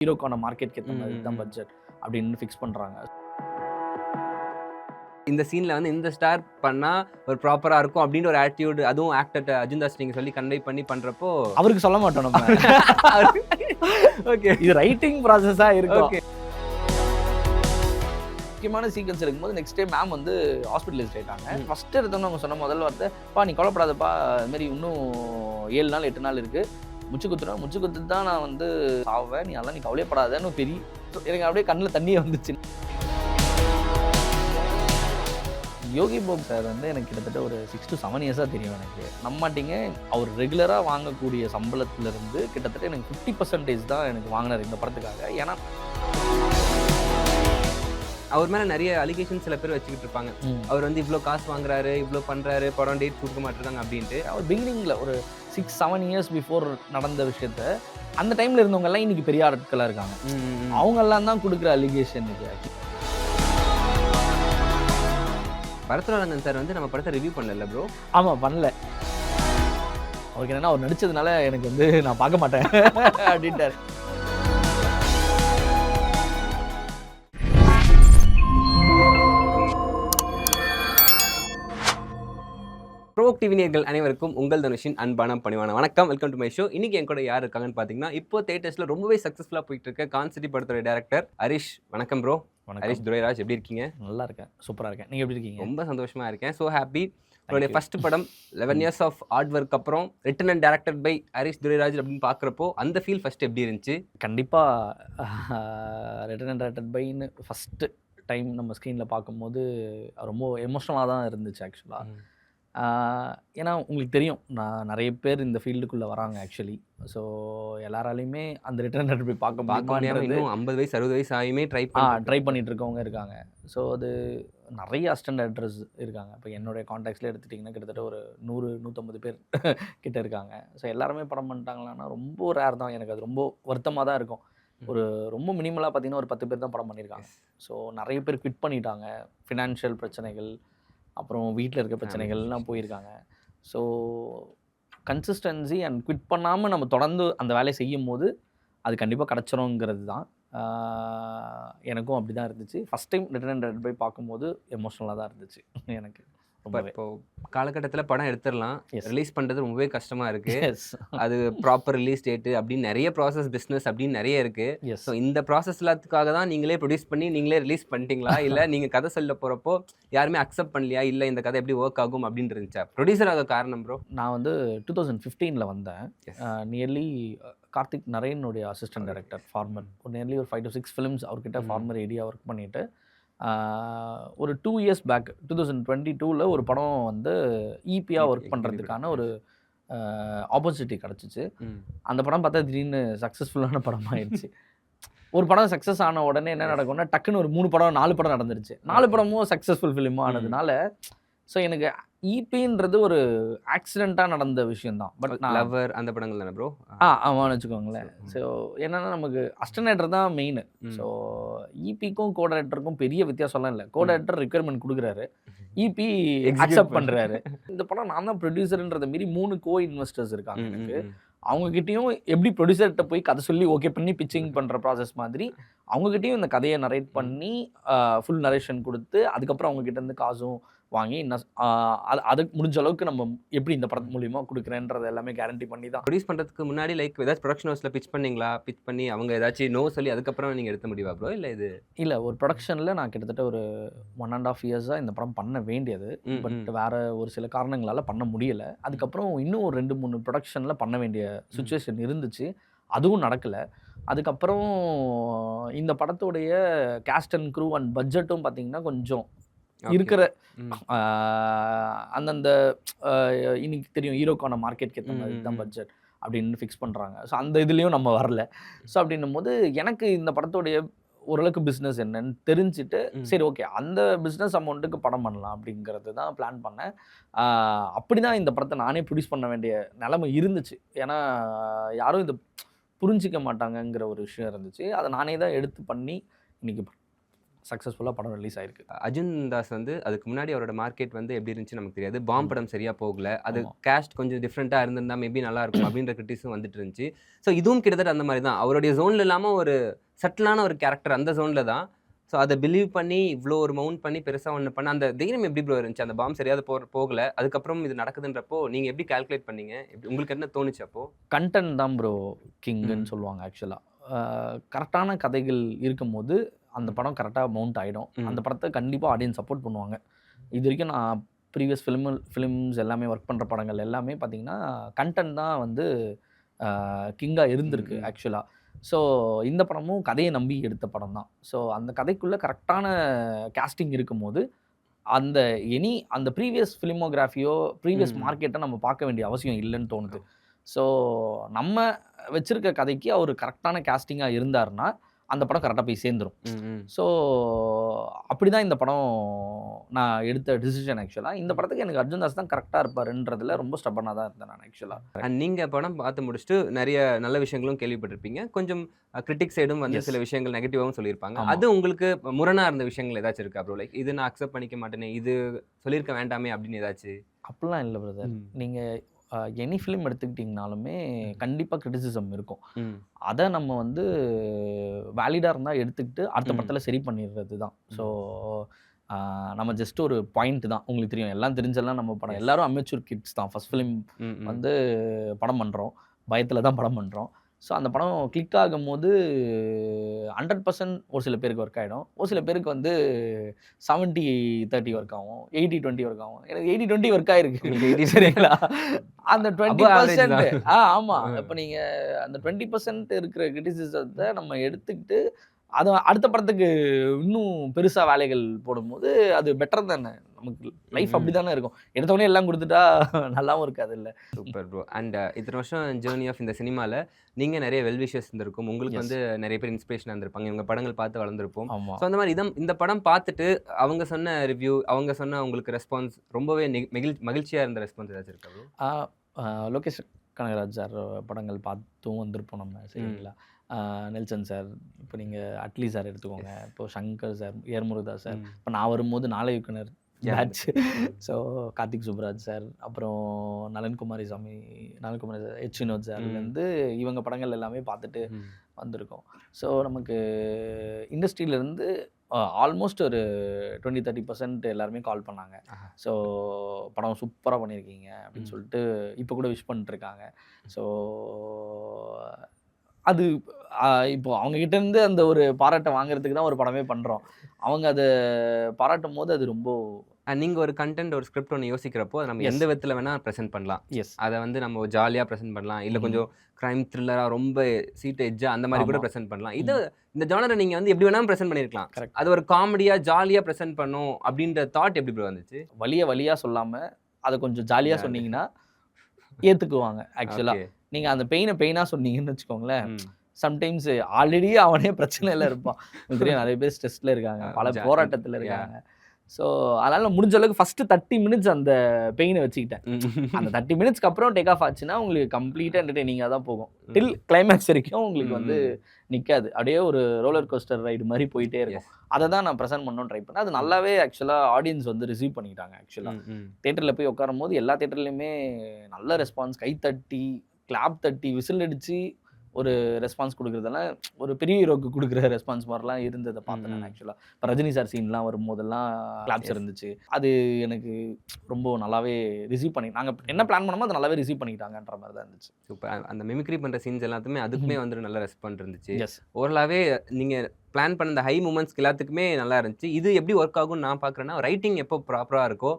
ஹீரோக்கான மார்க்கெட்க்கு ஏற்ற மாதிரி தான் பட்ஜெட் அப்படின்னு ஃபிக்ஸ் பண்ணுறாங்க. இந்த சீனில் வந்து இந்த ஸ்டார் பண்ணால் ஒரு ப்ராப்பராக இருக்கும் அப்படின்னு ஒரு ஆட்டிடியூட், அதுவும் ஆக்டர் அர்ஜுன் தாஸ் நீங்கள் சொல்லி கன்வே பண்ணி பண்ணுறப்போ அவருக்கு சொல்ல மாட்டோம் நம்ம. ஓகே, இது ரைட்டிங் ப்ராசஸாக இருக்கும். ஓகே. முக்கியமான சீக்வன்ஸ் இருக்கும்போது நெக்ஸ்ட் டே மேம் வந்து ஹாஸ்பிட்டலைஸ்ட் ஆகிட்டாங்க. ஃபஸ்ட்டு எடுத்தோன்னு அவங்க சொன்ன முதல் வார்த்தை, பா நீ கொலைப்படாதப்பா, இதுமாரி இன்னும் 7 நாள் 8 நாள் இருக்குது, முச்சு குத்து தான் நான் வந்து சாவேன், நீ அதெல்லாம் நீ கவலையப்படாதன்னு பெரிய எனக்கு அப்படியே கண்ணில் தண்ணியே வந்துச்சு. யோகி பாபு சார் வந்து எனக்கு கிட்டத்தட்ட ஒரு 6 to 7 இயர்ஸாக தெரியும் எனக்கு. நம்மாட்டிங்க அவர் ரெகுலராக வாங்கக்கூடிய சம்பளத்திலிருந்து கிட்டத்தட்ட எனக்கு 50% தான் எனக்கு வாங்கினார் இந்த படத்துக்காக. ஏன்னா அவர் மேலே நிறைய அலிகேஷன் சில பேர் வச்சுக்கிட்டு இருப்பாங்க. அவர் வந்து இவ்வளோ காசு வாங்குறாரு, இவ்வளோ பண்ணுறாரு, படம் டேட் கொடுக்க மாட்டேறாங்க அப்படின்ட்டு. அவர் பிகினிங்கில் ஒரு 6-7 இயர்ஸ் பிஃபோர் நடந்த விஷயத்த அந்த டைமில் இருந்தவங்கெல்லாம் இன்னைக்கு பெரிய ஆட்களாக இருக்காங்க. அவங்கெல்லாம் தான் கொடுக்குற அலிகேஷன் இது. பரத்வாரங்கன் சார் வந்து நம்ம படத்தை ரிவ்யூ பண்ணல ப்ரோ. ஆமாம், பண்ணல. அவருக்கு என்னன்னா அவர் நடிச்சதுனால எனக்கு வந்து நான் பார்க்க மாட்டேன் அப்படின்ட்டார். ப்ரோவோக் டிவி நேயர்கள் அனைவருக்கும் உங்கள் தனுஷின் அன்பான பணிவான வணக்கம். Welcome to my show. இன்னைக்கு என் கூட யார் இருக்காங்கன்னு பார்த்தீங்கன்னா, இப்போ தியேட்டர்ஸ்ல ரொம்பவே சக்ஸஸ்ஃபுல்லாக போயிட்டு இருக்க கான்சிட்டி படத்தோட டேரக்டர் ஹரிஷ். வணக்கம் ப்ரோ. ஹரிஷ் துரைராஜ், எப்படி இருக்கீங்க? நல்லா இருக்கேன், சூப்பராக இருக்கேன். நீங்கள் எப்படி இருக்கீங்க? ரொம்ப சந்தோஷமா இருக்கேன். So happy. உங்களுடைய ஃபர்ஸ்ட் படம் 11 இயர்ஸ் ஆஃப் ஹார்ட் ஒர்க் அப்புறம் written and directed by Harish Durairaj அப்படின்னு பார்க்குறப்போ அந்த ஃபீல் ஃபர்ஸ்ட் எப்படி இருந்துச்சு? கண்டிப்பாக ரிட்டன் அண்ட் டைரக்டட் பைன்னு ஃபஸ்ட்டு டைம் நம்ம ஸ்க்ரீனில் பார்க்கும்போது ரொம்ப எமோஷ்னலாக தான் இருந்துச்சு ஆக்சுவலாக. ஏன்னா உங்களுக்கு தெரியும், நான் நிறைய பேர் இந்த ஃபீல்டுக்குள்ளே வராங்க ஆக்சுவலி. ஸோ எல்லாராலையுமே அந்த ரிட்டன் அண்ட் போய் பார்க்க முடியாமல் இன்னும் 50 வயசு 60 வயசு ஆகியுமே ட்ரை பண்ணிட்டு இருக்கவங்க இருக்காங்க. ஸோ அது நிறைய அசிஸ்டன்ட் டைரக்டர்ஸ் இருக்காங்க. இப்போ என்னுடைய கான்டாக்ட்ஸில் எடுத்துட்டிங்கன்னா கிட்டத்தட்ட ஒரு 100-150 பேர் கிட்ட இருக்காங்க. ஸோ எல்லாருமே படம் பண்ணிட்டாங்களான்னா ரொம்ப ரேர் தான். எனக்கு அது ரொம்ப வருத்தமாக தான் இருக்கும். ஒரு ரொம்ப மினிமலாக பார்த்தீங்கன்னா ஒரு 10 பேர் தான் படம் பண்ணியிருக்காங்க. ஸோ நிறைய பேர் குவிட் பண்ணிட்டாங்க. ஃபினான்ஷியல் பிரச்சனைகள், அப்புறம் வீட்டில் இருக்க பிரச்சனைகள்லாம் போயிருக்காங்க. ஸோ கன்சிஸ்டன்சி அண்ட் குவிட் பண்ணாமல் நம்ம தொடர்ந்து அந்த வேலையை செய்யும் போது அது கண்டிப்பாக கிடச்சிருங்கிறது தான். எனக்கும் அப்படி தான் இருந்துச்சு. First time written and directed by பார்க்கும்போது எமோஷ்னலாக தான் இருந்துச்சு எனக்கு. இப்போ காலகட்டத்தில் படம் எடுத்துடலாம், ரிலீஸ் பண்ணுறது ரொம்பவே கஷ்டமாக இருக்குது. அது ப்ராப்பர் ரிலீஸ் டேட்டு அப்படின்னு நிறைய ப்ராசஸ், பிஸ்னஸ் அப்படின்னு நிறைய இருக்குது. ஸோ இந்த ப்ராசஸ் எல்லாத்துக்காக தான் நீங்களே ப்ரொடியூஸ் பண்ணி நீங்களே ரிலீஸ் பண்ணிட்டீங்களா, இல்லை நீங்கள் கதை சொல்ல போகிறப்போ யாருமே அக்செப்ட் பண்ணலையா, இல்லை இந்த கதை எப்படி ஒர்க் ஆகும் அப்படின்னு இருந்துச்சா? ப்ரொடியூசர் ஆக காரணம் ப்ரோ? நான் வந்து 2015 வந்தேன். நியர்லி கார்த்திக் நரேனுடைய அசிஸ்டன்ட் டைரக்டர் ஃபார்மர். ஒரு நியர்லி ஒரு 5 to 6 ஃபிலிம்ஸ் அவர்கிட்ட ஃபார்மர் ஏடியா ஒர்க் பண்ணிவிட்டு ஒரு 2 இயர்ஸ் பேக் 2022 ஒரு படம் வந்து ஈபியாக ஒர்க் பண்ணுறதுக்கான ஒரு ஆப்பர்ச்சுனிட்டி கிடச்சிச்சு. அந்த படம் பார்த்தா திடீர்னு சக்ஸஸ்ஃபுல்லான படம் ஆயிடுச்சு. ஒரு படம் சக்ஸஸ் ஆன உடனே என்ன நடக்கும்னா டக்குன்னு ஒரு 3 படம் 4 படம் நடந்துருச்சு. 4 படமும் சக்ஸஸ்ஃபுல் ஃபிலிமாக ஆனதுனால ஸோ எனக்கு ஈபின்றது ஒரு ஆக்சிடெண்ட்டாக நடந்த விஷயந்தான். பட் நான் லவர் அந்த படங்கள் தானே ப்ரோ? ஆமான்னு வச்சுக்கோங்களேன். ஸோ என்னென்னா நமக்கு அசிஸ்டன்ட் டைரக்டர் தான் மெயின். ஸோ ஈபிக்கும் கோ டைரக்டருக்கும் பெரிய வித்தியாசம்லாம் இல்லை. கோ டைரக்டர் ரிக்வயர்மெண்ட் கொடுக்குறாரு, ஈபி அக்செப்ட் பண்ணுறாரு. இந்த படம் நான் தான் ப்ரொடியூசர்ன்றத மீறி 3 கோ இன்வெஸ்டர்ஸ் இருக்காங்க எனக்கு. அவங்ககிட்டையும் எப்படி ப்ரொடியூசர்கிட்ட போய் கதை சொல்லி ஓகே பண்ணி பிச்சிங் பண்ணுற ப்ராசஸ் மாதிரி அவங்ககிட்டையும் இந்த கதையை நரேட் பண்ணி ஃபுல் நரேஷன் கொடுத்து அதுக்கப்புறம் அவங்ககிட்டேருந்து காசும் வாங்கி அதுக்கு முடிஞ்ச அளவுக்கு நம்ம எப்படி இந்த படத்து மூலியமாக கொடுக்குறேன்றது எல்லாமே கேரண்டி பண்ணி தான். ப்ரொடியூஸ் பண்ணுறதுக்கு முன்னாடி லைக் ஏதாச்சும் ப்ரொடக்ஷன் ஹவுஸில் பிச் பண்ணிங்களா? பிச் பண்ணி அவங்க ஏதாச்சும் நோ சொல்லி அதுக்கப்புறம் நீங்கள் எடுத்த முடியுமா ப்ரோ? இல்லை ஒரு ப்ரொடக்ஷனில் நான் கிட்டத்தட்ட ஒரு 1.5 இயர்ஸாக இந்த படம் பண்ண வேண்டியது. பட் வேறு ஒரு சில காரணங்களால் பண்ண முடியலை. அதுக்கப்புறம் இன்னும் ஒரு 2-3 ப்ரொடக்ஷனில் பண்ண வேண்டிய சுச்சுவேஷன் இருந்துச்சு. அதுவும் நடக்கலை. அதுக்கப்புறம் இந்த படத்துடைய கேஸ்ட் அண்ட் க்ரூ அண்ட் பட்ஜெட்டும் பார்த்திங்கன்னா கொஞ்சம் இருக்கிற அந்தந்த இன்னைக்கு தெரியும் ஹீரோக்கான மார்க்கெட்க்கு ஏற்ற மாதிரி தான் பட்ஜெட் அப்படின்னு ஃபிக்ஸ் பண்ணுறாங்க. ஸோ அந்த இதுலேயும் நம்ம வரல. ஸோ அப்படின்னும் போது எனக்கு இந்த படத்துடைய ஓரளவுக்கு பிஸ்னஸ் என்னன்னு தெரிஞ்சுட்டு சரி ஓகே அந்த பிஸ்னஸ் அமௌண்ட்டுக்கு படம் பண்ணலாம் அப்படிங்கிறது தான் பிளான் பண்ணேன். அப்படி தான் இந்த படத்தை நானே ப்ரொடியூஸ் பண்ண வேண்டிய நிலைமை இருந்துச்சு. ஏன்னா யாரும் இதை புரிஞ்சிக்க மாட்டாங்கங்கிற ஒரு விஷயம் இருந்துச்சு. அதை நானே தான் எடுத்து பண்ணி இன்றைக்கி சக்ஸஸ்ஃபுல்லாக படம் ரிலீஸ் ஆயிருக்கு. அர்ஜுன் தாஸ் வந்து அதுக்கு முன்னாடி அவரோட மார்க்கெட் வந்து எப்படி இருந்துச்சுன்னு நமக்கு தெரியாது. பாம் ஆமா. படம் சரியா போகல. அது ஆமா. காஸ்ட் கொஞ்சம் டிஃப்ரெண்ட்டா இருந்திருந்தா மேபி நல்லா இருக்கும் அப்படின்ற கிரிட்டிசிசம் வந்துட்டு இருந்துச்சு. ஸோ இதுவும் கிட்டத்தட்ட அந்த மாதிரி தான். அவருடைய ஜோன்ல இல்லாம ஒரு சட்டிலான ஒரு கேரக்டர் அந்த ஜோன்ல தான். ஸோ அதை பிலீவ் பண்ணி இவ்வளோ ஒரு மவுண்ட் பண்ணி பெருசா ஒண்ணு பண்ண அந்த தைரியம் எப்படி ப்ரோ இருந்துச்சு? அந்த பாம் சரியா போகல. அதுக்கப்புறம் இது நடக்குதுன்றப்போ நீங்க எப்படி கால்குலேட் பண்ணீங்க? உங்களுக்கு என்ன தோணுச்சு அப்போ? கன்டென்ட் தான் ப்ரோ கிங்குன்னு சொல்லுவாங்க ஆக்சுவலாக. கரெக்டான கதைகள் இருக்கும்போது அந்த படம் கரெக்டாக மவுண்ட் ஆகிடும். அந்த படத்தை கண்டிப்பாக ஆடியன்ஸ் சப்போர்ட் பண்ணுவாங்க. இது வரைக்கும் நான் ப்ரீவியஸ் ஃபிலிம்ஸ் எல்லாமே ஒர்க் பண்ணுற படங்கள் எல்லாமே பார்த்தீங்கன்னா கன்டென்ட் தான் வந்து கிங்காக இருந்திருக்கு ஆக்சுவலாக. ஸோ இந்த படமும் கதையை நம்பி எடுத்த படம் தான். ஸோ அந்த கதைக்குள்ளே கரெக்டான கேஸ்டிங் இருக்கும்போது அந்த அந்த ப்ரீவியஸ் ஃபிலிமோகிராஃபியோ ப்ரீவியஸ் மார்க்கெட்டை நம்ம பார்க்க வேண்டிய அவசியம் இல்லைன்னு தோணுது. ஸோ நம்ம வச்சிருக்க கதைக்கு அவர் கரெக்டான கேஸ்டிங்காக இருந்தாருன்னா அந்த படம் கரெக்டாக போய் சேர்ந்துடும். ஸோ அப்படி தான் இந்த படம் நான் எடுத்த டிசிஷன் ஆக்சுவலாக. இந்த படத்துக்கு எனக்கு அர்ஜுன் தாஸ் தான் கரெக்டாக இருப்பாருன்றதுல ரொம்ப ஸ்டப்பனாக தான் இருந்தேன் நான் ஆக்சுவலாக. அண்ட் நீங்கள் படம் பார்த்து முடிச்சுட்டு நிறைய நல்ல விஷயங்களும் கேள்விப்பட்டிருப்பீங்க. கொஞ்சம் கிரிட்டிக் சைடும் வந்து சில விஷயங்கள் நெகட்டிவாகவும் சொல்லியிருப்பாங்க. அது உங்களுக்கு முரணாக இருந்த விஷயங்கள் ஏதாச்சும் இருக்கா ப்ரோ? லைக் இது நான் அக்செப்ட் பண்ணிக்க மாட்டேனே, இது சொல்லியிருக்க வேண்டாமே அப்படின்னு ஏதாச்சும்? அப்படிலாம் இல்லை பிரதர். நீங்கள் எனி ஃபிலிம் எடுத்துக்கிட்டிங்கனாலுமே கண்டிப்பாக கிரிட்டிசிசம் இருக்கும். அதை நம்ம வந்து வேலிடாக இருந்தால் எடுத்துக்கிட்டு அடுத்த படத்தில் சரி பண்ணிடுறது தான். ஸோ நம்ம ஜஸ்ட் ஒரு பாயிண்ட் தான். உங்களுக்கு தெரியும் எல்லாம் தெரிஞ்செல்லாம் நம்ம படம் எல்லாரும் அமெச்சூர் கிட்ஸ் தான். ஃபர்ஸ்ட் ஃபிலிம் வந்து படம் பண்ணுறோம், பயத்தில் தான் படம் பண்ணுறோம். ஸோ அந்த படம் கிளிக் ஆகும்போது 100% ஒரு சில பேருக்கு ஒர்க் ஆகிடும். ஒரு சில பேருக்கு வந்து 70-30 ஒர்க் ஆகும், 80-20 ஒர்க் ஆகும். எனக்கு 80-20 ஒர்க் ஆகிருக்கு சரிங்களா. அந்த 20% ஆமாம். இப்போ நீங்கள் அந்த 20% இருக்கிற கிரிட்டிசிசத்தை நம்ம எடுத்துக்கிட்டு அதை அடுத்த படத்துக்கு இன்னும் பெருசாக வேலைகள் போடும்போது அது பெட்டர் தானே. நமக்கு லைஃப் அப்படி தானே இருக்கும். எடுத்தோடனே எல்லாம் கொடுத்துட்டா நல்லாவும் இருக்காது இல்லை. Super bro. அண்ட் இத்தனை வருஷம் ஜேர்னி ஆஃப் இந்த சினிமாவில் நீங்கள் நிறைய வெல்விஷர்ஸ் இருந்திருக்கும். உங்களுக்கு வந்து நிறைய பேர் இன்ஸ்பிரேஷனாக இருந்திருப்பாங்க. இவங்க படங்கள் பார்த்து வளர்ந்துருப்போம். ஸோ அந்த மாதிரி இந்த படம் பார்த்துட்டு அவங்க சொன்ன ரிவ்யூ, அவங்க சொன்ன உங்களுக்கு ரெஸ்பான்ஸ் ரொம்பவே மகிழ்ச்சியாக இருந்த ரெஸ்பான்ஸ் ஏதாச்சும் இருக்கா? லோகேஷ் கனகராஜ் சார் படங்கள் பார்த்தும் வந்திருப்போம் நம்ம சரிங்களா. நெல்சன் சார், இப்போ நீங்கள் அட்லி சார் எடுத்துக்கோங்க, இப்போ சங்கர் சார், ஏர் முருகதாஸ் சார், இப்போ நான் வரும்போது நாளை இயக்குனர் batch. So Karthik Subbaraj sir, அப்புறம் நலன்குமாரி சாமி சார், எச் வினோத் சார்லேருந்து இவங்க படங்கள் எல்லாமே பார்த்துட்டு வந்திருக்கோம். ஸோ நமக்கு இண்டஸ்ட்ரியிலேருந்து ஆல்மோஸ்ட் ஒரு 20-30% எல்லாருமே கால் பண்ணாங்க. ஸோ படம் சூப்பராக பண்ணியிருக்கீங்க அப்படின்னு சொல்லிட்டு இப்போ கூட விஷ் பண்ணிட்டுருக்காங்க. ஸோ அது இப்போ அவங்ககிட்டேருந்து அந்த ஒரு பாராட்டை வாங்குறதுக்கு தான் ஒரு படமே பண்ணுறோம். அவங்க அதை பாராட்டும் போது அது ரொம்ப நீங்கள் ஒரு கண்டென்ட் ஒரு ஸ்கிரிப்ட் ஒன்று யோசிக்கிறப்போ அதை நம்ம எந்த விதத்தில் வேணால் ப்ரெசென்ட் பண்ணலாம். அதை வந்து நம்ம ஜாலியாக ப்ரெசென்ட் பண்ணலாம், இல்லை கொஞ்சம் க்ரைம் த்ரில்லராக ரொம்ப சீட் எட்ஜாக அந்த மாதிரி கூட ப்ரெசென்ட் பண்ணலாம். இந்த ஜானரை நீங்கள் வந்து எப்படி வேணாலும் ப்ரெசென்ட் பண்ணியிருக்கலாம். அது ஒரு காமெடியாக ஜாலியாக ப்ரெசென்ட் பண்ணும் அப்படின்ற தாட் எப்படி ப்ரோ வந்துச்சு? வலியாக சொல்லாமல் அதை கொஞ்சம் ஜாலியாக சொன்னீங்கன்னா ஏற்றுக்குவாங்க. ஆக்சுவலாக நீங்கள் அந்த பெயினாக சொன்னீங்கன்னு வச்சுக்கோங்களேன், சம்டைம்ஸ் ஆல்ரெடி அவனே பிரச்சனையில் இருப்பான். தெரியும் நிறைய பேர் ஸ்ட்ரெஸ்ல இருக்காங்க, பல போராட்டத்தில் இருக்காங்க. ஸோ அதனால் முடிஞ்ச அளவுக்கு ஃபஸ்ட்டு 30 மினிட்ஸ் அந்த பெயினை வச்சுக்கிட்டேன். அந்த 30 மினிட்ஸ்க்கு அப்புறம் டேக் ஆஃப் ஆச்சுன்னா உங்களுக்கு கம்ப்ளீட்டாக என்டர்டெய்னிங்காக தான் போகும். டில் கிளைமேக்ஸ் வரைக்கும் உங்களுக்கு வந்து நிற்காது. அப்படியே ஒரு ரோலர் கோஸ்டர் ரைடு மாதிரி போயிட்டே இருக்கும். அதை தான் நான் ப்ரெசென்ட் பண்ணணும்னு ட்ரை பண்ணேன். அது நல்லாவே ஆக்சுவலாக ஆடியன்ஸ் வந்து ரிசீவ் பண்ணிக்கிட்டாங்க. ஆக்சுவலாக தேட்டரில் போய் உட்காரும் போது எல்லா தேட்டர்லையுமே நல்ல ரெஸ்பான்ஸ், கை தட்டி கிளாப் தட்டி விசில் அடித்து ஒரு ரெஸ்பான்ஸ் கொடுக்குறதெல்லாம் ஒரு பெரிய ஹீரோக்கு கொடுக்குற ரெஸ்பான்ஸ் மாதிரிலாம் இருந்ததை பார்த்தேன் நான். ஆக்சுவலாக இப்போ ரஜினி சார் சீன்லாம் வரும்போதெல்லாம் கிளாப்ஸ் இருந்துச்சு. அது எனக்கு ரொம்ப நல்லாவே ரிசீவ் பண்ணி நாங்கள் என்ன பிளான் பண்ணோமோ அதை நல்லாவே ரிசீவ் பண்ணிக்கிட்டாங்கன்ற மாதிரி தான் இருந்துச்சு. சூப்பர். அந்த மிமிக்ரி பண்ணுற சீன்ஸ் எல்லாத்துக்குமே அதுக்குமே வந்து நல்ல ரெஸ்பான்ஸ் இருந்துச்சு. ஓரளவே நீங்கள் பிளான் பண்ண அந்த ஹை மூமெண்ட்ஸ்க்கு எல்லாத்துக்குமே நல்லா இருந்துச்சு. இது எப்படி ஒர்க் ஆகும்னு நான் பார்க்குறேன்னா, ரைட்டிங் எப்போ ப்ராப்பராக இருக்கோ,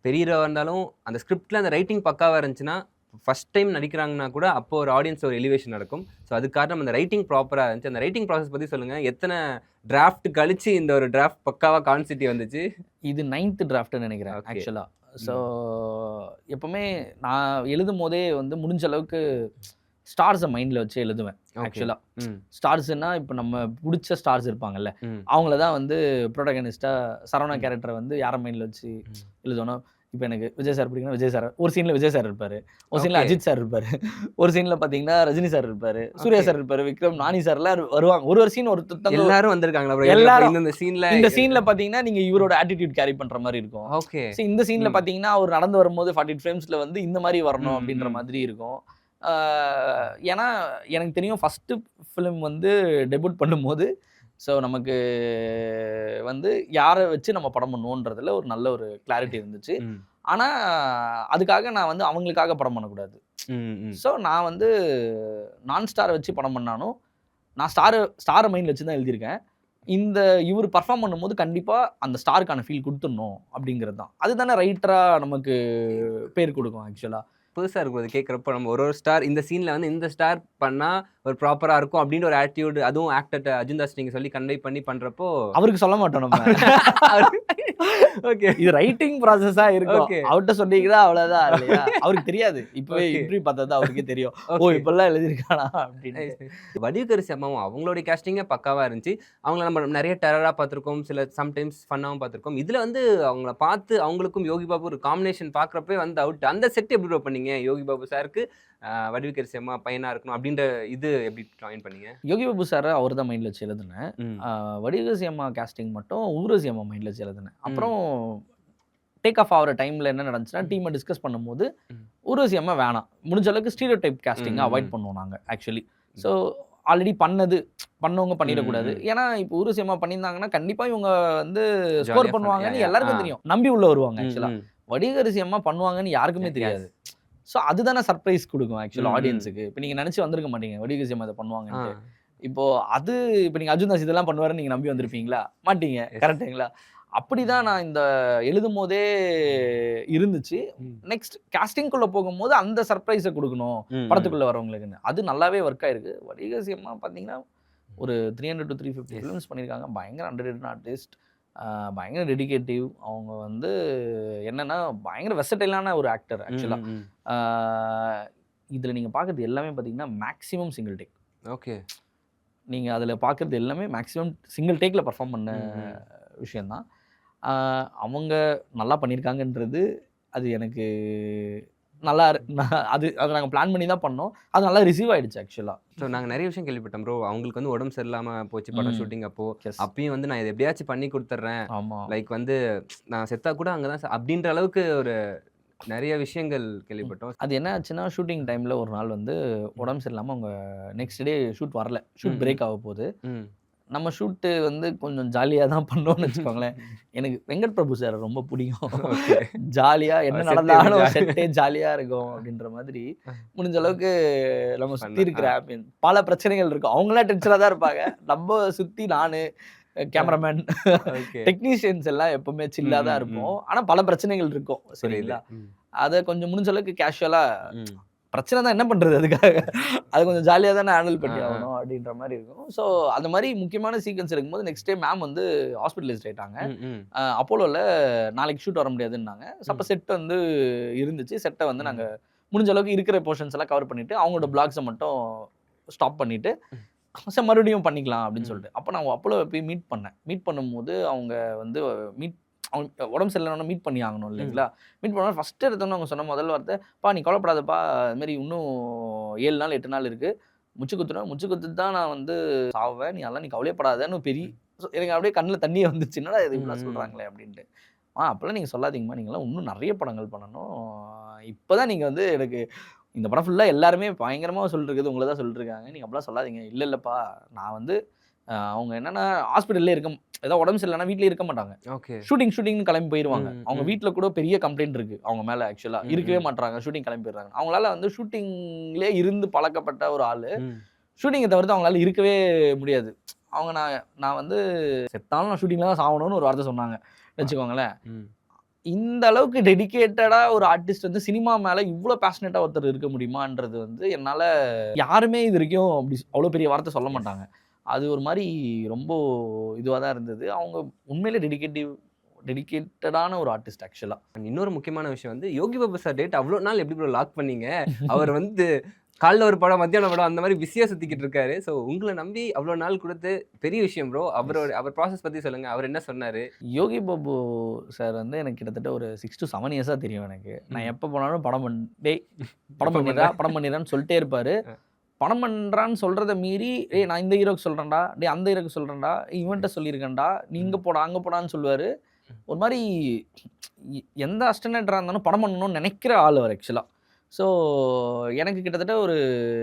பெரிய ஹீரோவாக இருந்தாலும் அந்த ஸ்கிரிப்டில் அந்த ரைட்டிங் பக்காவாக இருந்துச்சுன்னா ஃபஸ்ட் டைம் நடிக்கிறாங்கன்னா கூட அப்போ ஒரு ஆடியன்ஸ் ஒரு எலிவேஷன் நடக்கும். ஸோ அதுக்கு காரணம் அந்த ரைட்டிங் ப்ராப்பராக இருந்துச்சு. அந்த ரைட்டிங் ப்ராசஸ் பற்றி சொல்லுங்கள். எத்தனை டிராஃப்ட் கழிச்சு இந்த ஒரு டிராஃப்ட் பக்காவாக கான்சிட்டி வந்துச்சு? இது 9th டிராஃப்ட்னு நினைக்கிறேன் ஆக்சுவலாக. ஸோ எப்போவுமே நான் எழுதும் போதே வந்து முடிஞ்ச அளவுக்கு ஸ்டார்ஸை மைண்டில் வச்சு எழுதுவேன். ஆக்சுவலாக ஸ்டார்ஸ்னா இப்போ நம்ம பிடிச்ச ஸ்டார்ஸ் இருப்பாங்கல்ல, அவங்கள தான் வந்து ப்ரோட்டகனிஸ்டாக சரவணா கேரக்டரை வந்து யாரை மைண்டில் வச்சு எழுதணும். இப்போ எனக்கு விஜய் சார் பிடிக்குன்னா விஜய் சார் ஒரு சீனில் விஜய் சார் இருப்பார், ஒரு சீனில் ஓகே. அஜித் சார் இருப்பார், ஒரு சீனில் பார்த்தீங்கன்னா ரஜினி சார் இருப்பார், சூர்யா ஓகே. சார் இருப்பார், விக்ரம், நானி சார்லாம் வருவாங்க. ஒரு சீன் ஒருத்தங்க எல்லாரும் வந்திருக்காங்களா ப்ரோ? எல்லாரும். இந்த சீன்ல இந்த சீனில் பார்த்தீங்கன்னா நீங்கள் இவரோட ஆட்டிடியூட் கேரி பண்ணுற மாதிரி இருக்கும். ஓகே. ஸோ இந்த சீனில் ம். பார்த்தீங்கன்னா அவர் நடந்து வரும்போது 48 ஃப்ரேம்ஸில் வந்து இந்த மாதிரி வரணும் ம், அப்படின்ற ம். மாதிரி இருக்கும். ஏன்னா எனக்கு தெரியும் ஃபஸ்ட்டு ஃபிலிம் வந்து டெபியூட் பண்ணும்போது ஸோ நமக்கு வந்து யாரை வச்சு நம்ம படம் பண்ணுவோன்றதுல ஒரு நல்ல ஒரு கிளாரிட்டி இருந்துச்சு. ம். ஆனால் அதுக்காக நான் வந்து அவங்களுக்காக படம் பண்ணக்கூடாது. ம், ம். ஸோ நான் வந்து நான் ஸ்டாரை வச்சு படம் பண்ணாலும் நான் ஸ்டாரை மைண்டில் வச்சு தான் எழுதியிருக்கேன். இவர் பர்ஃபார்ம் பண்ணும்போது கண்டிப்பாக அந்த ஸ்டாருக்கான ஃபீல் கொடுத்துடணும் அப்படிங்கிறது தான். அதுதானே ரைட்டராக நமக்கு பேர் கொடுக்கும் ஆக்சுவலாக. புதுசா இருக்கும் அது கேட்குறப்ப. நம்ம ஒரு ஸ்டார் இந்த சீன்ல வந்து இந்த ஸ்டார் பண்ணா ஒரு ப்ராப்பரா இருக்கும் அப்படின்ற ஒரு ஆட்டிடியூட், அதுவும் ஆக்டர்ட்ட அஜிந்தாஸ் நீங்க சொல்லி கன்வே பண்ணி பண்றப்போ அவருக்கு சொல்ல மாட்டோம் நம்ம. ஓகே. இது ரைட்டிங் ப்ராசஸா இருக்கும். Okay. அவர்ட்ட சொன்னீங்கன்னா அவ்வளவுதான் இல்லையா? அவருக்கு தெரியாது. இப்பவே Okay. இன்டர்வியூ பார்த்தா தான் அவருக்கே தெரியும். ஓ Okay. இப்படிலாம் எழுதியிருக்கானா அப்படின்னு. வடிவுக்கரசி அம்மாவும் அவங்களுடைய கேஸ்டிங்கே பக்காவா இருந்துச்சு. அவங்கள நம்ம நிறைய டெரரா பார்த்துருக்கோம், சில சம்டைம்ஸ் ஃபன்னாவும் பார்த்துருக்கோம். இதுல வந்து அவங்கள பார்த்து அவங்களுக்கும் யோகி பாபு ஒரு காம்பினேஷன் பார்க்குறப்பே வந்து அவுட். அந்த செட் எப்படி ப்ரோ பண்ணீங்க? யோகி பாபு சாருக்கு வடிவுக்கரசி அம்மா பையனா இருக்கணும் அப்படின்ற இது எப்படி ஜாயின் பண்ணீங்க? யோகி பாபு சார் அவர் தான் மைண்ட்ல வச்சு எழுதுனேன். ம். வடிவரசி அம்மா கேஸ்டிங் மட்டும் ஊர்வசி அம்மா மைண்ட்ல வச்சு எழுதுனேன். அப்புறம் டேக் ஆஃப் ஆகிற டைமில் என்ன நடந்துச்சுன்னா டீமை டிஸ்கஸ் பண்ணும்போது ஊர்வசி அம்மா வேணாம், முடிஞ்ச அளவுக்கு ஸ்டீரியோ டைப் கேஸ்டிங்கை அவாய்ட் பண்ணுவோம் நாங்கள் ஆக்சுவலி. ஸோ ஆல்ரெடி பண்ணவங்க பண்ணிடக்கூடாது. ஏன்னா இப்போ ஊர்வசி அம்மா பண்ணியிருந்தாங்கன்னா கண்டிப்பாக இவங்க வந்து ஸ்கோர் பண்ணுவாங்கன்னு எல்லாருக்கும் தெரியும், நம்பி உள்ள வருவாங்க ஆக்சுவலாக. வடிவரசி அம்மா பண்ணுவாங்கன்னு யாருக்குமே தெரியாது. ஸோ அதுதானே சர்ப்ரைஸ் கொடுக்கும் ஆக்சுவலாக ஆடியன்ஸுக்கு. இப்போ நீங்கள் நினச்சி வந்திருக்க மாட்டீங்க வடிவரசி அம்மா இதை பண்ணுவாங்கன்ட்டு. இப்போ நீங்கள் அர்ஜுன் இதெல்லாம் பண்ணுவாருன்னு நீங்கள் நம்பி வந்திருப்பீங்களா? மாட்டீங்க. கரெக்டுங்களா? அப்படிதான் நான் இந்த எழுதும் போதே இருந்துச்சு. நெக்ஸ்ட் காஸ்டிங்குள்ள போகும்போது அந்த சர்ப்ரைஸை கொடுக்கணும் படத்துக்குள்ள வரவங்களுக்குன்னு. அது நல்லாவே ஒர்க் ஆயிருக்கு. வடிவரசி அம்மா பார்த்தீங்கன்னா ஒரு 300 to 350 ஃபிலிம்ஸ் பண்ணியிருக்காங்க. பயங்கர அண்டர்ரேட்டட் ஆர்டிஸ்ட், பயங்கர டெடிகேட்டிவ். அவங்க வந்து என்னன்னா பயங்கர வெர்சடைலான ஒரு ஆக்டர் ஆக்சுவலாக. இதில் நீங்கள் பார்க்குறது எல்லாமே பார்த்தீங்கன்னா மேக்ஸிமம் சிங்கிள் டேக். ஓகே. நீங்கள் அதில் பார்க்குறது எல்லாமே மேக்ஸிமம் சிங்கிள் டேக்கில் பர்ஃபார்ம் பண்ண விஷயந்தான். அவங்க நல்லா பண்ணியிருக்காங்கன்றது அது எனக்கு நல்லா அது நாங்கள் பிளான் பண்ணி தான் பண்ணோம். அது நல்லா ரிசீவ் ஆகிடுச்சு ஆக்சுவலாக. ஸோ நாங்கள் நிறைய விஷயம் கேள்விப்பட்டோம் ப்ரோ. அவங்களுக்கு வந்து உடம்பு சரியில்லாமல் போச்சு படம் ஷூட்டிங் அப்போ. Yes. அப்பயும் வந்து நான் இதை எப்படியாச்சும் பண்ணி கொடுத்துட்றேன், ஆமாம். லைக் வந்து நான் செத்தா கூட அங்கே தான் அப்படின்ற அளவுக்கு ஒரு நிறைய விஷயங்கள் கேள்விப்பட்டோம். அது என்ன ஆச்சுன்னா ஷூட்டிங் டைமில் ஒரு நாள் வந்து உடம்பு சரியில்லாமல் அவங்க நெக்ஸ்ட் டே ஷூட் வரல. ஷூட் பிரேக் ஆக போகுது. நம்ம ஷூட்டு வந்து கொஞ்சம் ஜாலியாக தான் பண்ணோம்னு வச்சுக்கோங்களேன். எனக்கு வெங்கட் பிரபு சார் ரொம்ப பிடிக்கும். ஜாலியாக என்ன நடந்தாலும் செட்டே ஜாலியாக இருக்கும் அப்படின்ற மாதிரி முடிஞ்ச அளவுக்கு நம்ம சுற்றி இருக்கிற பல பிரச்சனைகள் இருக்கும். அவங்களாம் டென்ஷனாக தான் இருப்பாங்க. நம்ம சுற்றி நான் கேமராமேன் டெக்னீஷியன்ஸ் எல்லாம் எப்பவுமே சில்லாக தான் இருப்போம். ஆனால் பல பிரச்சனைகள் இருக்கும் சரிங்களா. அதை கொஞ்சம் முடிஞ்ச அளவுக்கு கேஷுவலாக பிரச்சனை தான் என்ன பண்ணுறது, அதுக்காக அது கொஞ்சம் ஜாலியாக தானே ஹேண்டில் பண்ணி ஆகணும் அப்படின்ற மாதிரி இருக்கும். ஸோ அந்த மாதிரி முக்கியமான சீக்வன்ஸ் இருக்கும்போது நெக்ஸ்ட் டே மேம் வந்து ஹாஸ்பிட்டலைஸ்ட் ஆகிட்டாங்க. அப்போலோவில் நாளைக்கு ஷூட் வர முடியாதுன்னாங்க. அப்போ செட் வந்து இருந்துச்சு. செட்டை வந்து நாங்கள் முடிஞ்ச அளவுக்கு இருக்கிற போர்ஷன்ஸ் எல்லாம் கவர் பண்ணிவிட்டு அவங்களோட பிளாக்ஸை மட்டும் ஸ்டாப் பண்ணிவிட்டு சார் மறுபடியும் பண்ணிக்கலாம் அப்படின்னு சொல்லிட்டு. அப்போ நான் அப்போலோ போய் மீட் பண்ணும்போது அவங்க வந்து அவங்க உடம்பு சரியில்லைன்னா மீட் பண்ணி ஆகணும் இல்லைங்களா. மீட் பண்ணால் ஃபஸ்ட்டு எடுத்தோன்னு அவங்க சொன்ன முதல் வார்த்தை, நீ கவலைப்படாதப்பா, அதுமாரி இன்னும் 7 நாள் 8 நாள் இருக்குது, முச்சு குத்துட்டு தான் நான் வந்து சாவேன், நீ கவலையப்படாதன்னு பெரிய எனக்கு அப்படியே கண்ணில் தண்ணியே வந்துச்சு. என்னடா இது இப்படிலாம் சொல்கிறாங்களே அப்படின்ட்டு. அப்போல்லாம் நீங்கள் சொல்லாதீங்கம்மா, நீங்களாம் இன்னும் நிறைய படங்கள் பண்ணணும். இப்போ தான் நீங்கள் வந்து எனக்கு இந்த படம் ஃபுல்லாக எல்லாருமே பயங்கரமாக சொல்லிருக்குது உங்களை தான் சொல்லிட்டுருக்காங்க, நீங்கள் அப்படிலாம் சொல்லாதீங்க. இல்லைப்பா, நான் வந்து அவங்க என்னன்னா ஹாஸ்பிட்டல்லே ஏதாவது உடம்பு சரியில்லைன்னா வீட்டிலே இருக்க மாட்டாங்க. ஓகே. ஷூட்டிங்னு கிளம்பி போயிடுவாங்க. அவங்க வீட்டில் கூட பெரிய கம்ப்ளைண்ட் இருக்குது அவங்க மேலே ஆக்சுவலாக. இருக்கவே மாட்டாங்க, ஷூட்டிங் கிளம்பி போயிடுறாங்க. அவங்களால வந்து ஷூட்டிங்லேயே இருந்து பழக்கப்பட்ட ஒரு ஆள் ஷூட்டிங்கை தவிர்த்து அவங்களால இருக்கவே முடியாது. அவங்க நான் வந்து செத்தாலும் நான் ஷூட்டிங்கில் தான் சாகணும்னு ஒரு வார்த்தை சொன்னாங்க வச்சுக்கோங்களேன். இந்த அளவுக்கு டெடிகேட்டடாக ஒரு ஆர்டிஸ்ட் வந்து சினிமா மேலே இவ்வளோ பேஷனேட்டாக ஒருத்தர் இருக்க முடியுமான்றது வந்து என்னால் யாருமே இது வரைக்கும் அப்படி அவ்வளோ பெரிய வார்த்தை சொல்ல மாட்டாங்க. அது ஒரு மாதிரி ரொம்ப இதுவாக தான் இருந்தது. அவங்க உண்மையிலே டெடிகேட்டடான ஒரு ஆர்டிஸ்ட் ஆக்சுவலாக. இன்னொரு முக்கியமான விஷயம் வந்து யோகி பாபு சார் டேட் அவ்வளோ நாள் எப்படி ப்ரோ லாக் பண்ணீங்க? அவர் வந்து காலைல ஒரு படம், மத்தியானம் படம் அந்த மாதிரி பிஸியா சுத்திக்கிட்டு இருக்காரு. ஸோ உங்கள நம்பி அவ்வளோ நாள் குடுத்து பெரிய விஷயம் ப்ரோ. அவர் ப்ராசஸ் பத்தி சொல்லுங்க. அவர் என்ன சொன்னாரு? யோகி பாபு சார் வந்து எனக்கு கிட்டத்தட்ட ஒரு 6 to 7 இயர்ஸா தெரியும் எனக்கு. நான் எப்போ போனாலும் டேய் படம் பண்ணிடுறான்னு சொல்லிட்டே இருப்பாரு. படம் பண்ணுறான்னு சொல்கிறத மீறி நான் இந்த ஹீரோக்கு சொல்கிறேன்டா, அந்த ஹீரோக்கு சொல்கிறேன்டா, இவன்கிட்ட சொல்லியிருக்கேன்டா, நீ இங்கே போடா அங்கே போடான்னு சொல்லுவார். ஒரு மாதிரி எந்த அஸ்டனேட்டராக இருந்தாலும் படம் பண்ணணும்னு நினைக்கிற ஆள் அவர் ஆக்சுவலாக. ஸோ எனக்கு கிட்டத்தட்ட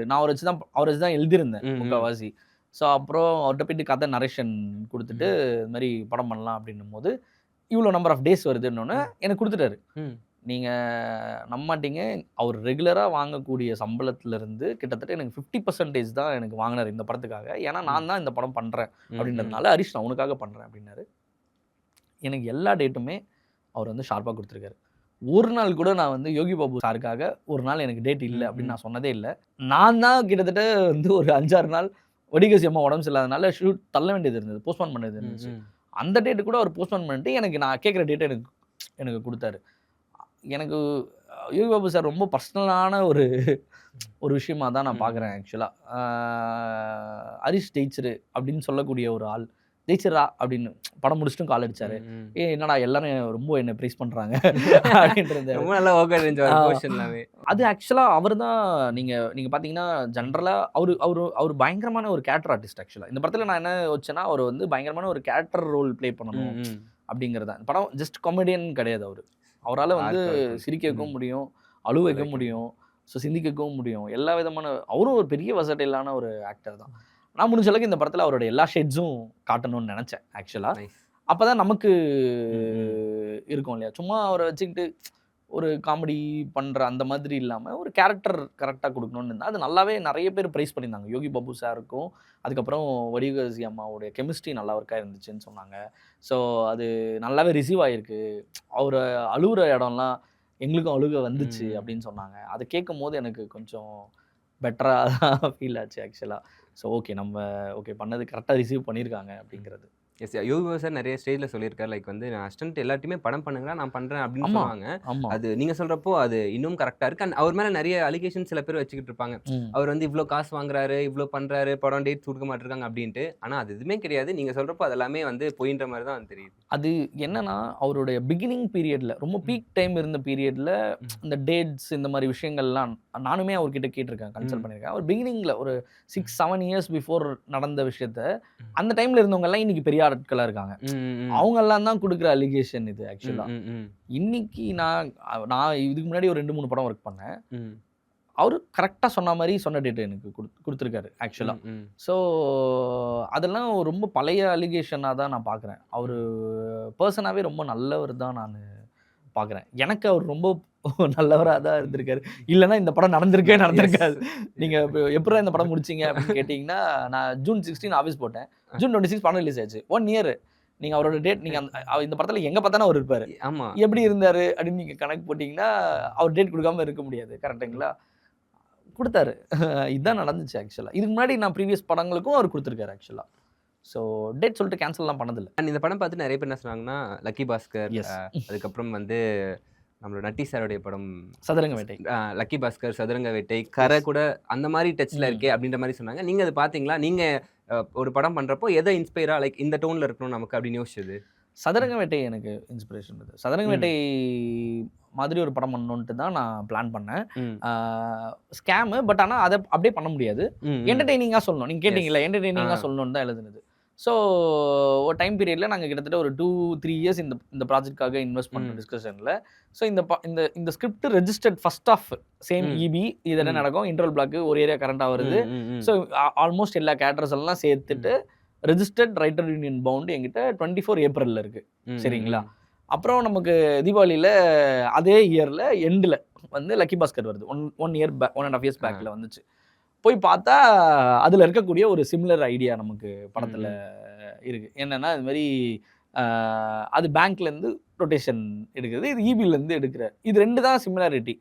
நான் அவரை வச்சு தான் எழுதியிருந்தேன் முக்கால்வாசி. ஸோ அப்புறம் அவர்கிட்ட போயிட்டு கதை நரேஷன் கொடுத்துட்டு இது மாதிரி படம் பண்ணலாம் அப்படின்னும் போது இவ்வளோ நம்பர் ஆஃப் டேஸ் வருதுன்னொன்னே எனக்கு கொடுத்துட்டாரு. நீங்கள் நம்ப மாட்டீங்க, அவர் ரெகுலராக வாங்கக்கூடிய சம்பளத்துலேருந்து கிட்டத்தட்ட எனக்கு 50% தான் எனக்கு வாங்கினார் இந்த படத்துக்காக. ஏன்னா நான் தான் இந்த படம் பண்ணுறேன் அப்படின்றதுனால, ஹரிஷ் நான் உனக்காக பண்ணுறேன் அப்படின்னாரு. எனக்கு எல்லா டேட்டுமே அவர் வந்து ஷார்ப்பாக கொடுத்துருக்காரு. ஒரு நாள் கூட நான் வந்து யோகி பாபு சாருக்காக ஒரு நாள் எனக்கு டேட் இல்லை அப்படின்னு நான் சொன்னதே இல்லை. நான் தான் கிட்டத்தட்ட வந்து ஒரு 5-6 நாள் வடிகசி அம்மா உடம்பு சரியில்லாதனால ஷூட் தள்ள வேண்டியது இருந்தது, போஸ்ட்போன் பண்ணது இருந்துச்சு. அந்த டேட்டு கூட அவர் போஸ்ட்போன் பண்ணிட்டு எனக்கு நான் கேட்குற டேட்டை எனக்கு கொடுத்தாரு. எனக்கு யோகி பாபு சார் ரொம்ப பர்சனலான ஒரு விஷயமா தான் நான் பார்க்குறேன் ஆக்சுவலாக. ஹரிஷ் ஜெயிச்சிரு அப்படின்னு சொல்லக்கூடிய ஒரு ஆள், ஜெயிச்சிரா அப்படின்னு படம் முடிச்சுட்டும் கால் அடிச்சாரு. என்னடா எல்லாரும் ரொம்ப என்ன ப்ரைஸ் பண்ணுறாங்க அப்படின்றது. அது ஆக்சுவலாக அவர் தான். நீங்கள் பார்த்தீங்கன்னா ஜென்ரலாக அவர் பயங்கரமான ஒரு கேரக்டர் ஆர்டிஸ்ட். ஆக்சுவலாக இந்த படத்தில் நான் என்ன வச்சேன்னா, அவர் வந்து பயங்கரமான ஒரு கேரக்டர் ரோல் ப்ளே பண்ணணும் அப்படிங்கிறது தான். படம் ஜஸ்ட் காமெடியன் கிடையாது. அவரால் வந்து சிரிக்க வைக்கவும் முடியும், அழுவ வைக்க முடியும், ஸோ சிந்திக்கவும் முடியும். எல்லா விதமான அவரும் ஒரு பெரிய வசட்டையிலான ஒரு ஆக்டர் தான். நான் முடிஞ்ச அளவுக்கு இந்த படத்தில் அவரோட எல்லா ஷேட்ஸும் காட்டணும்னு நினச்சேன் ஆக்சுவலாக. அப்போ தான் நமக்கு இருக்கும் இல்லையா, சும்மா அவரை வச்சுக்கிட்டு ஒரு காமெடி பண்ணுற அந்த மாதிரி இல்லாமல் ஒரு கேரக்டர் கரெக்டாக கொடுக்கணும்னு இருந்தால் அது நல்லாவே நிறைய பேர் ப்ரைஸ் பண்ணியிருந்தாங்க. யோகி பாபு சாருக்கும் அதுக்கப்புறம் வடிகசி அம்மாவுடைய கெமிஸ்ட்ரி நல்லா ஒர்க்காக இருந்துச்சுன்னு சொன்னாங்க. ஸோ அது நல்லாவே ரிசீவ் ஆகிருக்கு. அவர் அழுகிற இடம்லாம் எங்களுக்கும் அழுக வந்துச்சு அப்படின்னு சொன்னாங்க. அதை கேட்கும் போது எனக்கு கொஞ்சம் பெட்டராக தான் ஃபீல் ஆச்சு ஆக்சுவலாக. ஸோ ஓகே பண்ணது கரெக்டாக ரிசீவ் பண்ணியிருக்காங்க அப்படிங்கிறது. எஸ், யோகி பாபு சார் நிறைய ஸ்டேஜில் சொல்லியிருக்காரு, லைக் வந்து நான் அசிஸ்டன்ட் எல்லாத்தையுமே படம் பண்ணுங்களா நான் பண்ணுறேன் அப்படின்னு சொல்லுவாங்க. அது நீங்கள் சொல்கிறப்போ அது இன்னும் கரெக்டாக இருக்குது. அண்ட் அவர் மேலே நிறைய அலிகேஷன் சில பேர் வச்சுக்கிட்டு இருப்பாங்க. அவர் வந்து இவ்வளோ காசு வாங்குறாரு, இவ்வளோ பண்ணுறாரு, படம் டேட் கொடுக்க மாட்டிருக்காங்க அப்படின்ட்டு. ஆனால் அது எதுவுமே கிடையாது. நீங்கள் சொல்கிறப்போ அது எல்லாமே வந்து போயின்ற மாதிரி தான் தெரியுது. அது என்னன்னா, அவருடைய பிகினிங் பீரியடில் ரொம்ப பீக் டைம் இருந்த பீரியடில் இந்த டேட்ஸ் இந்த மாதிரி விஷயங்கள்லாம் நானுமே அவர்கிட்ட கேட்டிருக்கேன், கன்சல்ட் பண்ணியிருக்கேன். அவர் பிகினிங்கில் ஒரு 6-7 இயர்ஸ் பிஃபோர் நடந்த விஷயத்த அந்த டைமில் இருந்தவங்கெல்லாம் இன்னைக்கு பெரிய ஆட்களா இருக்காங்க. அவங்க எல்லாம் தான் கொடுக்குற அலிகேஷன் இது ஆக்சுவலா. இன்னைக்கு நான் இதுக்கு முன்னாடி ஒரு 2-3 படம் ஒர்க் பண்ணேன். அவரு கரெக்டாக சொன்ன மாதிரி சொன்ன டேட் எனக்கு கொடுத்துருக்காரு ஆக்சுவலாக. ஸோ அதெல்லாம் ரொம்ப பழைய அலிகேஷனாக தான் நான் பார்க்குறேன். அவர் பர்சனாகவே ரொம்ப நல்லவர் தான் நான் பார்க்குறேன். எனக்கு அவர் ரொம்ப நல்லவராக தான் இருந்திருக்காரு. இல்லைன்னா இந்த படம் நடந்திருக்காது. நீங்கள் இப்போ எப்படி இந்த படம் முடிச்சிங்க அப்படின்னு கேட்டிங்கன்னா, நான் June 16 ஆஃபீஸ் போட்டேன். June 26 படம் ரிலீஸ் ஆச்சு. 1 இயர். நீங்கள் அவரோட டேட் நீங்கள் இந்த படத்தில் எங்கே பார்த்தாலும் அவர் இருப்பார். ஆமாம், எப்படி இருந்தார் அப்படின்னு நீங்கள் கணக்கு போட்டிங்கன்னா அவர் டேட் கொடுக்காம இருக்க முடியாது. கரெக்டுங்களா? கொடுத்தாரு. இதுதான் நடந்துச்சு ஆக்சுவலாக. இதுக்கு முன்னாடி நான் ப்ரீவியஸ் படங்களுக்கும் அவர் கொடுத்துருக்காரு ஆக்சுவலாக. ஸோ டேட் சொல்லிட்டு கேன்சல்லாம் பண்ணதில்லை. அண்ட் இந்த படம் பார்த்து நிறைய பேர் என்ன சொன்னாங்கன்னா, லக்கி பாஸ்கர், அதுக்கப்புறம் வந்து நம்மளோட நட்டி சாருடைய படம் சதுரங்க வேட்டை, லக்கி பாஸ்கர், சதுரங்க வேட்டை, கரை கூட அந்த மாதிரி டச்சில் இருக்கே அப்படின்ற மாதிரி சொன்னாங்க. நீங்கள் அது பார்த்தீங்களா? நீங்கள் ஒரு படம் பண்ணுறப்போ எதை இன்ஸ்பைராக லைக் இந்த டோனில் இருக்கணும் நமக்கு அப்படின்னு யோசிச்சது? சதுரங்க வேட்டை எனக்கு இன்ஸ்பிரேஷன் இருந்தது. சதுரங்க வேட்டை மாதிரி ஒரு படம் பண்ணணுன்ட்டு தான் நான் பிளான் பண்ணேன். ஸ்கேமு, பட் ஆனால் அதை அப்படியே பண்ண முடியாது. என்டர்டெய்னிங்காக சொல்லணும். நீங்கள் கேட்டிங்களா, என்டர்டெய்னிங்காக சொல்லணும்னு தான் எழுதுனது. ஸோ ஒரு டைம் பீரியடில் நாங்கள் கிட்டத்தட்ட ஒரு 2-3 இயர்ஸ் இந்த ப்ராஜெக்ட்காக இன்வெஸ்ட் பண்ண டிஸ்கஷனில். ஸோ இந்த script registered first of same இபி இதெல்லாம் நடக்கும். இன்டர்வல் பிளாக்கு ஒரு ஏரியா கரண்டாக வருது. ஸோ ஆல்மோஸ்ட் எல்லா கேரக்டர்ஸ் எல்லாம் சேர்த்துட்டு ரெஜிஸ்டர்ட் ரைட்டர் யூனியன் பவுண்டு எங்கிட்ட 24 ஏப்ரலில் இருக்குது. சரிங்களா? அப்புறம் நமக்கு தீபாவளியில் அதே இயரில் எண்டில் வந்து லக்கி பாஸ்கர் வருது. 1.5 இயர்ஸ் பேக்கில் வந்துச்சு. போய் பார்த்தா அதில் இருக்கக்கூடிய ஒரு சிமிலர் ஐடியா நமக்கு படத்தில் இருக்குது. என்னென்னா இது மாதிரி அது பேங்க்லேருந்து ரொட்டேஷன் எடுக்கிறது, இது இபிலேருந்து எடுக்கிற, இது 2 தான் சிமிலாரிட்டி.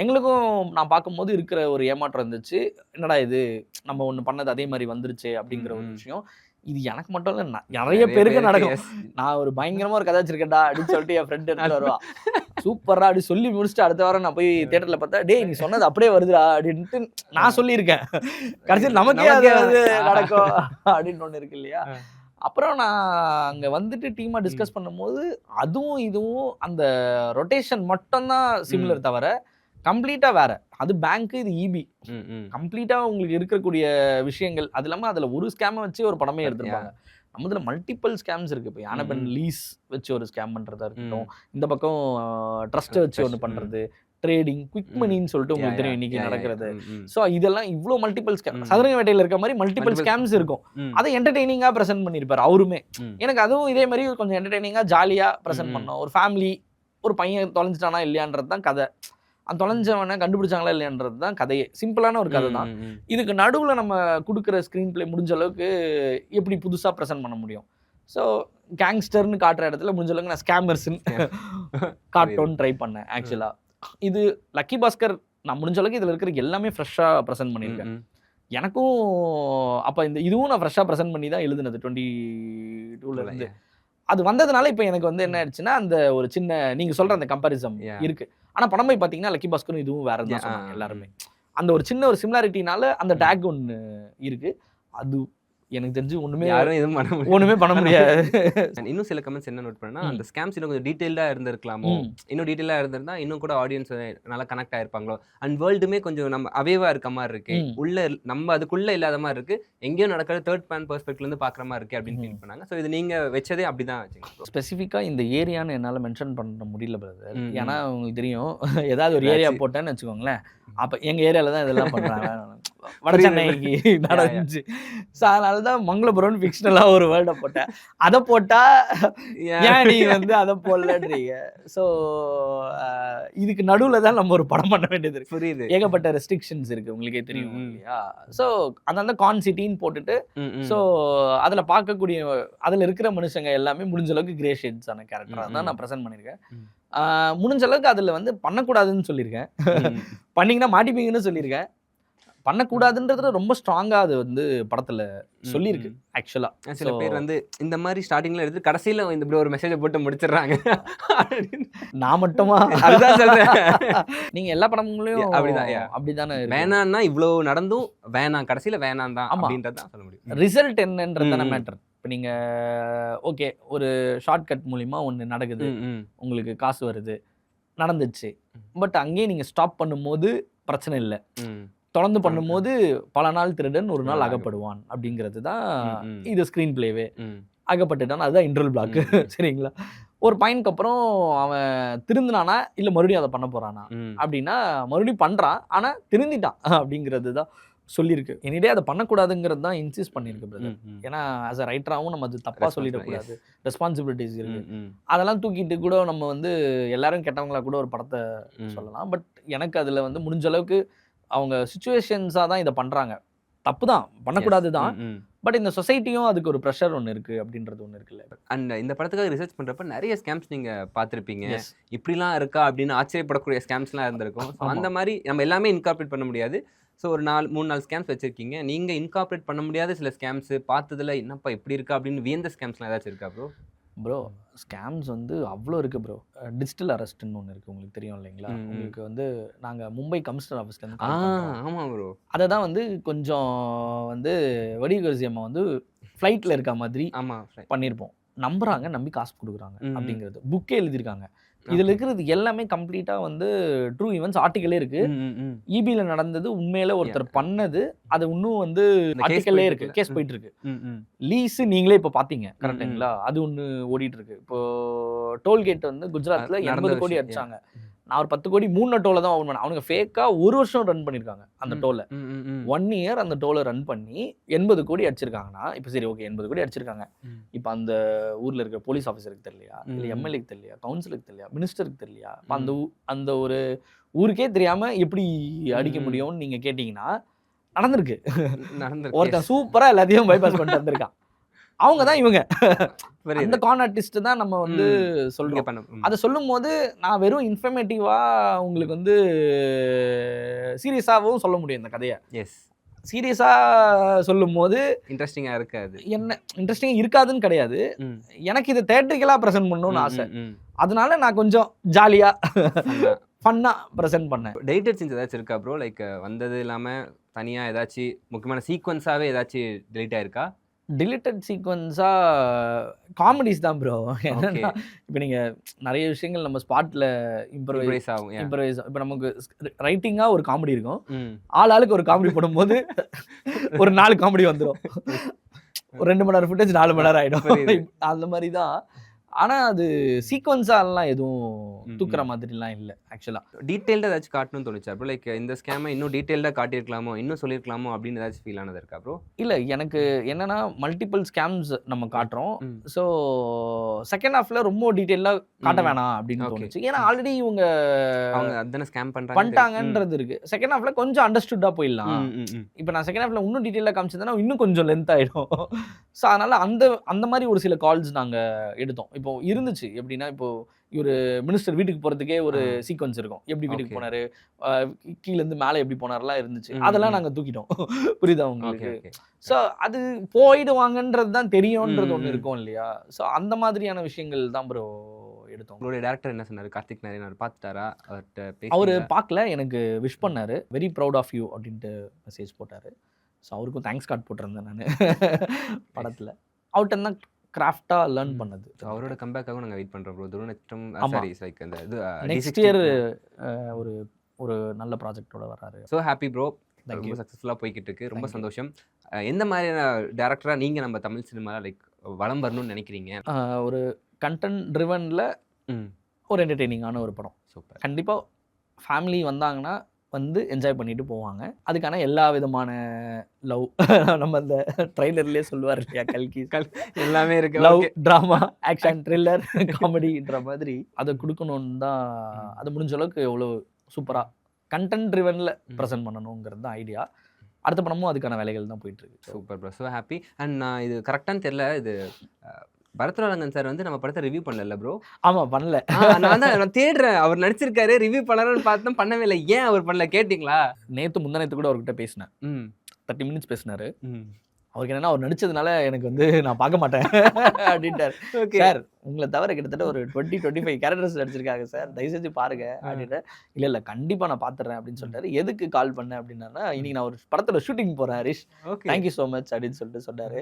எங்களுக்கும் நான் பார்க்கும்போது இருக்கிற ஒரு ஏமாற்றம் இருந்துச்சு. என்னடா இது நம்ம ஒன்று பண்ணது அதே மாதிரி வந்துருச்சு அப்படிங்கிற ஒரு விஷயம். இது எனக்கு மட்டும் இல்லை, நிறைய பேருக்கு நடக்கும். நான் ஒரு பயங்கரமாக ஒரு கதை வச்சிருக்கேன்டா அப்படின்னு சொல்லிட்டு என் ஃப்ரெண்ட் எடுத்து வருவா. சூப்பரா அப்படி சொல்லி முடிச்சுட்டு அடுத்த வாரம் நான் போய் தியேட்டர்ல பார்த்தா, டேய் நீ சொன்னது அப்படியே வருதுடா அப்படின்ட்டு நான் சொல்லியிருக்கேன். கடைசியில் நமக்கே அது வந்து நடக்கும் அப்படின்னு ஒண்ணு இருக்கு இல்லையா? அப்புறம் நான் அங்க வந்துட்டு டீமா டிஸ்கஸ் பண்ணும்போது அதுவும் இதுவும் அந்த ரொட்டேஷன் மட்டும் தான் சிமிலர் தவிர கம்ப்ளீட்டா வேற. அது பேங்க், இது இபி. கம்ப்ளீட்டா உங்களுக்கு இருக்கக்கூடிய விஷயங்கள் அது இல்லாம அதுல ஒரு ஸ்கேமை வச்சு ஒரு படமே எடுத்திருப்பாங்க. நம்மதுல மல்டிபிள் ஸ்கேம்ஸ் இருக்கு. இப்போ யானபென் லீஸ் வச்சு ஒரு ஸ்கேம் பண்றதா இருக்கட்டும், இந்த பக்கம் ட்ரஸ்ட் வச்சு ஒன்று பண்றது, ட்ரேடிங், குவிக் மணின்னு சொல்லிட்டு உங்களுக்கு தெரியும் இன்னைக்கு நடக்கிறது. ஸோ இதெல்லாம் இவ்வளோ மல்டிபிள் ஸ்கேம். சதுரங்க வேட்டையில் இருக்க மாதிரி மல்டிபிள் ஸ்கேம்ஸ் இருக்கும். அதை என்டர்டெய்னிங்காக ப்ரெசென்ட் பண்ணியிருப்பாரு அவருமே. எனக்கு அதுவும் இதே மாதிரி கொஞ்சம் என்டர்டெய்னிங்காக ஜாலியாக ப்ரெசென்ட் பண்ணோம். ஒரு ஃபேமிலி, ஒரு பையன் தொலைஞ்சிட்டானா இல்லையான்றது தான் கதை. அந்த தொலைஞ்சவனை கண்டுபிடிச்சாங்களா இல்லையான்றது தான் கதையே. சிம்பிளான ஒரு கதை தான். இதுக்கு நடுவில் நம்ம கொடுக்குற ஸ்க்ரீன் பிளே முடிஞ்ச அளவுக்கு எப்படி புதுசாக ப்ரெசென்ட் பண்ண முடியும். ஸோ கேங்ஸ்டர்னு காட்டுற இடத்துல முடிஞ்ச அளவுக்கு நான் ஸ்கேமர்ஸ்ன்னு காட்டோன்னு ட்ரை பண்ணேன் ஆக்சுவலாக. இது லக்கி பாஸ்கர் நான் முடிஞ்ச அளவுக்கு இதில் இருக்கிற எல்லாமே ஃப்ரெஷ்ஷாக ப்ரெசென்ட் பண்ணியிருக்கேன். எனக்கும் அப்போ இதுவும் நான் ஃப்ரெஷ்ஷாக ப்ரெசென்ட் பண்ணி தான் எழுதுனது 22 அது வந்ததுனால இப்போ எனக்கு வந்து என்ன ஆயிடுச்சுன்னா அந்த ஒரு சின்ன நீங்கள் சொல்கிற அந்த கம்பேரிசம் இருக்குது. ஆனால் படம் போய் பார்த்தீங்கன்னா லக்கி பாஸ்கரும் இதுவும் வேறு தான் சொன்னாங்க எல்லாருமே. அந்த ஒரு சின்ன ஒரு சிமிலாரிட்டினால அந்த டேக் ஒன்று இருக்குது. அது எனக்கு தெரிஞ்சு ஒண்ணுமே பண்ண முடியாது. இன்னும் சில கமெண்ட்ஸ் என்ன நோட் பண்ணா, அந்த ஸ்கேம்ஸ் இன்னும் கொஞ்சம் டீடைல்டா இருந்திருக்கலாமோ, இன்னும் டீடைலா இருந்திருந்தா இன்னும் கூட ஆடியன்ஸ் நல்லா கனெக்ட் ஆயிருப்பாங்களோ, அண்ட் வேர்ல்டுமே கொஞ்சம் நம்ம அவேவா இருக்க மாதிரி இருக்கு, உள்ள நம்ம அதுக்குள்ள இல்லாத மாதிரி இருக்கு, எங்கேயோ நடக்கிற தேர்ட் மேன் பெர்ஸ்பெக்டிவ்ல இருந்து பாக்குற மாதிரி இருக்கு அப்படின்னு ஃபீல் பண்ணாங்க. ஸோ இது நீங்க வச்சதே அப்படிதான் வச்சுங்க. ஸ்பெசிஃபிக்கா இந்த ஏரியான்னு என்னால் மென்ஷன் பண்ண முடியல பிரதர். ஏன்னா உங்களுக்கு தெரியும், ஏதாவது ஒரு ஏரியா போட்டேன்னு வச்சுக்கோங்களேன், அப்ப எங்க ஏரியால தான் இதெல்லாம் பண்றாங்க. வட சென்னைக்கு நடந்துச்சு. ஸோ அதனால தான் மங்களபுரம் ஃபிக்ஷனலாக ஒரு வேர்டை போட்டேன். அதை போட்டா ஏன் நீ வந்து அதை போடலன்றீங்க. ஸோ இதுக்கு நடுவில் தான் நம்ம ஒரு படம் பண்ண வேண்டியது இருக்கு. புரியுது. ஏகப்பட்ட ரெஸ்ட்ரிக்ஷன்ஸ் இருக்கு, உங்களுக்கே தெரியும் இல்லையா? ஸோ அதனால கான் சிட்டின்னு போட்டுட்டு, ஸோ அதில் பார்க்கக்கூடிய அதில் இருக்கிற மனுஷங்க எல்லாமே முடிஞ்ச அளவுக்கு கிரே ஷேட்ஸான கேரக்டராக தான் நான் ப்ரெசென்ட் பண்ணியிருக்கேன். முடிஞ்ச அளவுக்கு அதில் வந்து பண்ணக்கூடாதுன்னு சொல்லியிருக்கேன். பண்ணிங்கன்னா மாட்டிப்பீங்கன்னு சொல்லியிருக்கேன். பண்ணக்கூடாதுன்றதுல ரொம்ப ஸ்ட்ராங்கா அது வந்து படத்துல சொல்லியிருக்கு ஆக்சுவலா. சில பேர் வந்து இந்த மாதிரி ஸ்டார்டிங்ல எடுத்து கடைசியில இப்படி ஒரு மெசேஜை போட்டு முடிச்சிடுறாங்க. நான் மட்டுமா? அதுதான் சொல்றேன். நீங்க எல்லா படங்களையும் அப்படிதானே வேணான்னா இவ்வளவு நடந்தும் வேணாம், கடைசியில வேணாம் தான் அப்படின்றதான் சொல்ல முடியும். ரிசல்ட் என்னன்றதான மேட்டர். இப்போ நீங்க ஓகே ஒரு ஷார்ட் கட் மூலியமா ஒன்று நடக்குது, உங்களுக்கு காசு வருது, நடந்துச்சு. பட் அங்கேயே நீங்க ஸ்டாப் பண்ணும்போது பிரச்சனை இல்லை, தொடர்ந்து பண்ணும்போது பல நாள் திருடன் ஒரு நாள் அகப்படுவான் அப்படிங்கிறது தான் இது ஸ்க்ரீன் பிளேவே. அகப்பட்டுட்டான், அதுதான் இன்டர்வல் பிளாக். சரிங்களா? ஒரு பாயிண்ட்க்கு அப்புறம் அவன் திருந்தினானா இல்லை மறுபடியும் அதை பண்ண போறானா அப்படின்னா மறுபடியும் பண்றான், ஆனா திருந்திட்டான் அப்படிங்கிறது தான் சொல்லியிருக்கு. என்னிடையே அதை பண்ணக்கூடாதுங்கிறது தான் இன்சிஸ்ட் பண்ணியிருக்கு பிரதர். ஏன்னா ஆஸ் அ ரைட்டராகவும் நம்ம அது தப்பாக சொல்லிடக்கூடாது, ரெஸ்பான்சிபிலிட்டிஸ் இருக்கு. அதெல்லாம் தூக்கிட்டு கூட நம்ம வந்து எல்லாரும் கெட்டவங்களா கூட ஒரு படத்தை சொல்லலாம். பட் எனக்கு அதில் வந்து முடிஞ்ச அளவுக்கு அவங்க சிச்சுவேஷன்ஸாக தான் இதை பண்ணுறாங்க. தப்பு தான், பண்ணக்கூடாது தான். பட் இந்த சொசைட்டியும் அதுக்கு ஒரு ப்ரெஷர் ஒன்று இருக்குது அப்படின்றது ஒன்று இருக்குல்ல. அண்ட் இந்த படத்துக்காக ரிசர்ச் பண்ணுறப்ப நிறைய ஸ்கேம்ஸ் நீங்கள் பார்த்துருப்பீங்க. இப்படிலாம் இருக்கா அப்படின்னு ஆச்சரியப்படக்கூடிய ஸ்கேம்ஸ்லாம் இருந்திருக்கும். அந்த மாதிரி நம்ம எல்லாமே இன்கார்பரேட் பண்ண முடியாது. ஸோ ஒரு 3-4 ஸ்கேம்ஸ் வச்சுருக்கீங்க. நீங்கள் இன்கார்பரேட் பண்ண முடியாத சில ஸ்கேம்ஸு பார்த்ததில் என்னப்பா இப்படி இருக்கா அப்படின்னு வியந்த ஸ்கேம்ஸ்லாம் ஏதாச்சும் இருக்கா ப்ரோ? ஸ்கேம்ஸ் வந்து அவ்வளோ இருக்குது ப்ரோ. டிஜிட்டல் அரெஸ்ட்னு ஒன்று இருக்குது, உங்களுக்கு தெரியும் இல்லைங்களா? உங்களுக்கு வந்து நாங்கள் மும்பை கமிஷனர் ஆஃபீஸ்லேருந்து ஆமாம் ப்ரோ, அதை தான் வந்து கொஞ்சம் வந்து வடிகரிசி அம்மா வந்து ஃப்ளைட்டில் இருக்க மாதிரி பண்ணியிருப்போம். நம்புறாங்க, நம்பி காசு கொடுக்குறாங்க அப்படிங்கிறது புக்கே எழுதியிருக்காங்க. இதில் இருக்கிறது எல்லாமே கம்ப்ளீட்டாக வந்து ட்ரூ ஈவெண்ட்ஸ் ஆர்டிக்கலே இருக்கு. இபியில் நடந்தது, உண்மையில ஒருத்தர் பண்ணது, அது இன்னும் வந்து ஆர்டிக்கல்லே இருக்கு, கேஸ் போயிட்டு இருக்கு. லீஸ் நீங்களே இப்போ பார்த்தீங்க கரெக்டுங்களா? அது ஒன்று ஓடிட்டு இருக்கு. இப்போ டோல்கேட் வந்து குஜராத்தில் 80 கோடி அடிச்சாங்க. நான் ஒரு 10 கோடி 3 டோலை தான் ஓன் பண்ணேன். அவனுங்க ஃபேக்காக 1 வருஷம் ரன் பண்ணியிருக்காங்க அந்த டோலை. 1 இயர் அந்த டோலை ரன் பண்ணி 80 கோடி அடிச்சிருக்காங்கன்னா, இப்போ சரி ஓகே 80 கோடி அடிச்சிருக்காங்க. இப்போ அந்த ஊரில் இருக்கிற போலீஸ் ஆஃபீஸருக்கு தெரியலையா, இல்லை எம்எல்ஏக்கு தெரியலையா, கவுன்சிலுக்கு தெரியலையா, மினிஸ்டருக்கு தெரியலையா? அந்த ஒரு ஊருக்கே தெரியாமல் எப்படி அடிக்க முடியும்னு நீங்கள் கேட்டிங்கன்னா நடந்திருக்கு. ஒருத்தன் சூப்பராக எல்லாத்தையும் பைபாஸ் பண்ணிட்டு வந்திருக்கான். அவங்க தான் இவங்க. அந்த கான் ஆர்டிஸ்ட் தான் நம்ம வந்து சொல்றோம். அதை சொல்லும் போது நான் வெறும் இன்ஃபர்மேட்டிவா உங்களுக்கு வந்து சீரியஸாகவும் சொல்ல முடியும் இந்த கதையை. சீரியஸாக சொல்லும்போது இன்ட்ரெஸ்டிங்காக இருக்காது. என்ன இன்ட்ரெஸ்டிங்காக இருக்காதுன்னு கிடையாது. ம். எனக்கு இதை தேட்ரிக்கலாக ப்ரெசென்ட் பண்ணணும்னு ஆசை. ம். அதனால நான் கொஞ்சம் ஜாலியாக ஃபன்னாக ப்ரெசென்ட் பண்ணேன். டெலிட்டட் சீன்ஸ் ஏதாச்சும் இருக்கா ப்ரோ? லைக் வந்தது இல்லாமல் தனியாக ஏதாச்சும் முக்கியமான சீக்வன்ஸாகவே ஏதாச்சும் டெலிட் ஆயிருக்கா? டிலிட்டட் சீக்வன்ஸாக காமெடிஸ் தான் ப்ரோ. என்னன்னா இப்போ நீங்கள் நிறைய விஷயங்கள் நம்ம ஸ்பாட்டில் இம்ப்ரூவைஸ் ஆகும். இம்ப்ரவைஸ் இப்போ நமக்கு ரைட்டிங்காக ஒரு காமெடி இருக்கும், ம். ஆளுக்கு ஒரு காமெடி போடும்போது ஒரு 4 காமெடி வந்துடும். ஒரு 2 மணி நேரம் ஃபுட்டேஜ் 4 மணி நேரம் ஆகிடும். அந்த மாதிரி தான். ஆனால் அது சீக்வன்ஸாலாம் எதுவும் தூக்குற மாதிரிலாம் இல்லை ஆக்சுவலாக. டீட்டெயில்டாக ஏதாச்சும் காட்டணும்னு தோணுச்சா ப்ரோ? லைக் இந்த ஸ்கேமை இன்னும் டீட்டெயில்டாக காட்டியிருக்கலாமோ, இன்னும் சொல்லியிருக்கலாமோ அப்படின்னு ஏதாச்சும் ஃபீல் ஆனது இருக்கா ப்ரோ? இல்லை, எனக்கு என்னன்னா மல்டிபிள் ஸ்கேம்ஸ் நம்ம காட்டுறோம். ஸோ செகண்ட் ஹாஃப்ல ரொம்ப டீட்டெயிலாக காட்ட வேணாம் அப்படின்னு தோணுச்சு. ஏன்னா ஆல்ரெடி இவங்க அதான ஸ்கேம் பண்ணிட்டாங்கன்றது இருக்கு. செகண்ட் ஹாஃப்ல கொஞ்சம் அண்டர்ஸ்டுட்டா போயிடலாம். இப்போ நான் செகண்ட் ஹாஃப்ல இன்னும் டீட்டெயிலாக காமிச்சிருந்தேன்னா இன்னும் கொஞ்சம் லென்த் ஆயிடும். ஸோ அதனால அந்த மாதிரி ஒரு சில கால்ஸ் நாங்கள் எடுத்தோம். இப்போ இருந்துச்சு எப்படின்னா, இப்போ இவர் மினிஸ்டர் வீட்டுக்கு போகிறதுக்கே ஒரு சீக்வன்ஸ் இருக்கும். எப்படி வீட்டுக்கு போனாரு, கீழேருந்து மேலே எப்படி போனார்லாம் இருந்துச்சு. அதெல்லாம் நாங்கள் தூக்கிட்டோம். புரியுதா உங்களுக்கு? ஸோ அது போயிடுவாங்கன்றது தான் தெரியும்ன்றது ஒன்று இருக்கும் இல்லையா? ஸோ அந்த மாதிரியான விஷயங்கள் தான் ப்ரோ எடுத்தோம். உங்களுடைய டேரக்டர் என்ன சொன்னார்? கார்த்திக் நாராயணன் அவர் பார்த்துட்டாரா? அவர் பார்க்கல, எனக்கு விஷ் பண்ணார். வெரி ப்ரௌட் ஆஃப் யூ அப்படின்ட்டு மெசேஜ் போட்டார். ஸோ அவருக்கும் தேங்க்ஸ் கார்டு போட்டிருந்தேன் நான் படத்தில். அவர்கிட்ட தான் கிராஃப்டாக லேர்ன் பண்ணது. அவரோட கம்பேக்காகவும் நாங்கள் வெயிட் பண்ணுறோம் ப்ரோ. துருவநட்சத்திரம் லைக் அந்த இது நெக்ஸ்ட் இயர் ஒரு ஒரு நல்ல ப்ராஜெக்டோட வராரு. So happy bro. ரொம்ப சக்ஸஸ்ஃபுல்லாக போய்கிட்டு இருக்கு. ரொம்ப சந்தோஷம். எந்த மாதிரியான டேரக்டராக நீங்கள் நம்ம தமிழ் சினிமாவில் லைக் வளம் வரணும்னு நினைக்கிறீங்க? ஒரு கண்டென்ட் ட்ரிவனில் ஒரு என்டர்டெய்னிங்கான ஒரு படம். சூப்பர். கண்டிப்பாக ஃபேமிலி வந்தாங்கன்னா வந்து என்ஜாய் பண்ணிட்டு போவாங்க. அதுக்கான எல்லா விதமான லவ் நம்ம அந்த ட்ரைலர்லேயே சொல்லுவார் இல்லையா, கல்கி எல்லாமே இருக்கு. லவ், ட்ராமா, ஆக்ஷன், த்ரில்லர், காமெடின்ற மாதிரி அதை கொடுக்கணுன்னு தான். அது முடிஞ்ச அளவுக்கு எவ்வளோ சூப்பராக கண்டென்ட் ட்ரிவனில் ப்ரெசென்ட் பண்ணணுங்கிறது தான் ஐடியா. அடுத்த படமும் அதுக்கான வேலைகள் தான் போயிட்டுருக்கு. Super bro. So happy. And நான் இது கரெக்டானு தெரியல, இது பரத்ராஜன் சார் வந்து நம்ம படத்தை ரிவ்யூ பண்ணல ப்ரோ? ஆமாம், பண்ணல. நான் தேடுறேன், அவர் நடிச்சிருக்காரு, ரிவ்யூ பண்ணலாம்னு பார்த்தோம், பண்ணவே இல்லை. ஏன் அவர் பண்ணல கேட்டிங்களா? நேற்று முந்தானேத்து கூட அவர்கிட்ட பேசினேன். 30 மினிட்ஸ் பேசினாரு. அவருக்கு என்னன்னா, அவர் நடிச்சதுனால எனக்கு வந்து நான் பார்க்க மாட்டேன் அப்படின்ட்டார். சார் உங்களை தவிர கிட்டத்தட்ட ஒரு 20-25 கேரக்டர்ஸ் நடிச்சிருக்காங்க சார், தயவு செஞ்சு பாருங்க அப்படின்ட்டு. இல்லை கண்டிப்பாக நான் பார்த்துறேன் அப்படின்னு சொல்லிட்டாரு. எதுக்கு கால் பண்ணேன் அப்படின்னா, இன்னைக்கு நான் ஒரு படத்தோட ஷூட்டிங் போகிறேன் ஹரிஷ், தேங்க்யூ ஸோ மச் அப்படின்னு சொல்லிட்டு சொன்னார்.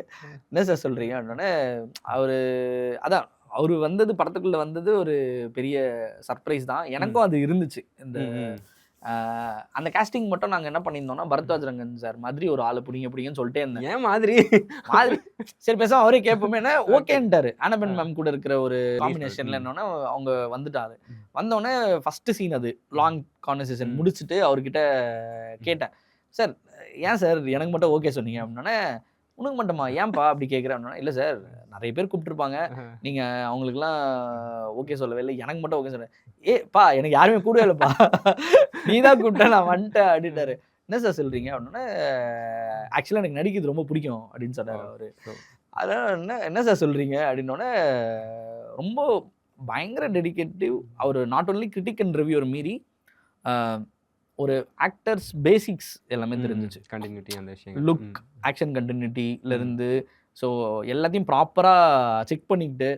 என்ன சார் சொல்கிறீங்க அப்படின்னோடனே, அதான் அவர் வந்தது, படத்துக்குள்ளே வந்தது ஒரு பெரிய சர்ப்ரைஸ் தான். எனக்கும் அது இருந்துச்சு. இந்த அந்த காஸ்டிங் மட்டும் நாங்கள் என்ன பண்ணியிருந்தோம்னா, பரத்வாஜ் ரங்கன் சார் மாதிரி ஒரு ஆளை பிடிங்கன்னு சொல்லிட்டே இருந்தேன். ஏன் மாதிரி சரி பேசாம அவரே கேட்போமே, ஓகேன்ட்டாரு. ஆனபன் மேம் கூட இருக்கிற ஒரு காம்பினேஷன்ல என்னன்னா, அவங்க வந்துட்டாரு. வந்தோடனே ஃபர்ஸ்ட் சீன் அது லாங் கான்வர்சேஷன் முடிச்சுட்டு அவர்கிட்ட கேட்டேன், சார் ஏன் சார் எனக்கு மட்டும் ஓகே சொன்னீங்க அப்படின்னோடனே, உனக்கு மட்டுமா ஏன்பா அப்படி கேட்குறேன் அப்படின்னா, இல்லை சார் நிறைய பேர் கூப்பிட்டுருப்பாங்க, நீங்கள் அவங்களுக்குலாம் ஓகே சொல்லவே இல்லை, எனக்கு மட்டும் ஓகே சொல்கிறேன். ஏப்பா எனக்கு யாருமே கூடவே இல்லைப்பா, நீ தான் கூப்பிட்ட, நான் வந்துட்டேன் அப்படின்ட்டாரு. என்ன சார் சொல்கிறீங்க அப்படின்னா, ஆக்சுவலாக எனக்கு நடிக்கிறது ரொம்ப பிடிக்கும் அப்படின்னு சொன்னார் அவர். அதனால் என்ன சார் சொல்கிறீங்க அப்படின்னோடனே, ரொம்ப பயங்கர டெடிகேட்டிவ் அவர். Not only critic and reviewer மீறி ஒரு ஆக்டர்ஸ் பேசிக்ஸ் எல்லாமே தெரிஞ்சிச்சு. கண்டினியூட்டி, அந்த விஷயம், லுக், ஆக்ஷன் கண்டினியூட்டிலேருந்து ஸோ எல்லாத்தையும் ப்ராப்பராக செக் பண்ணிக்கிட்டு,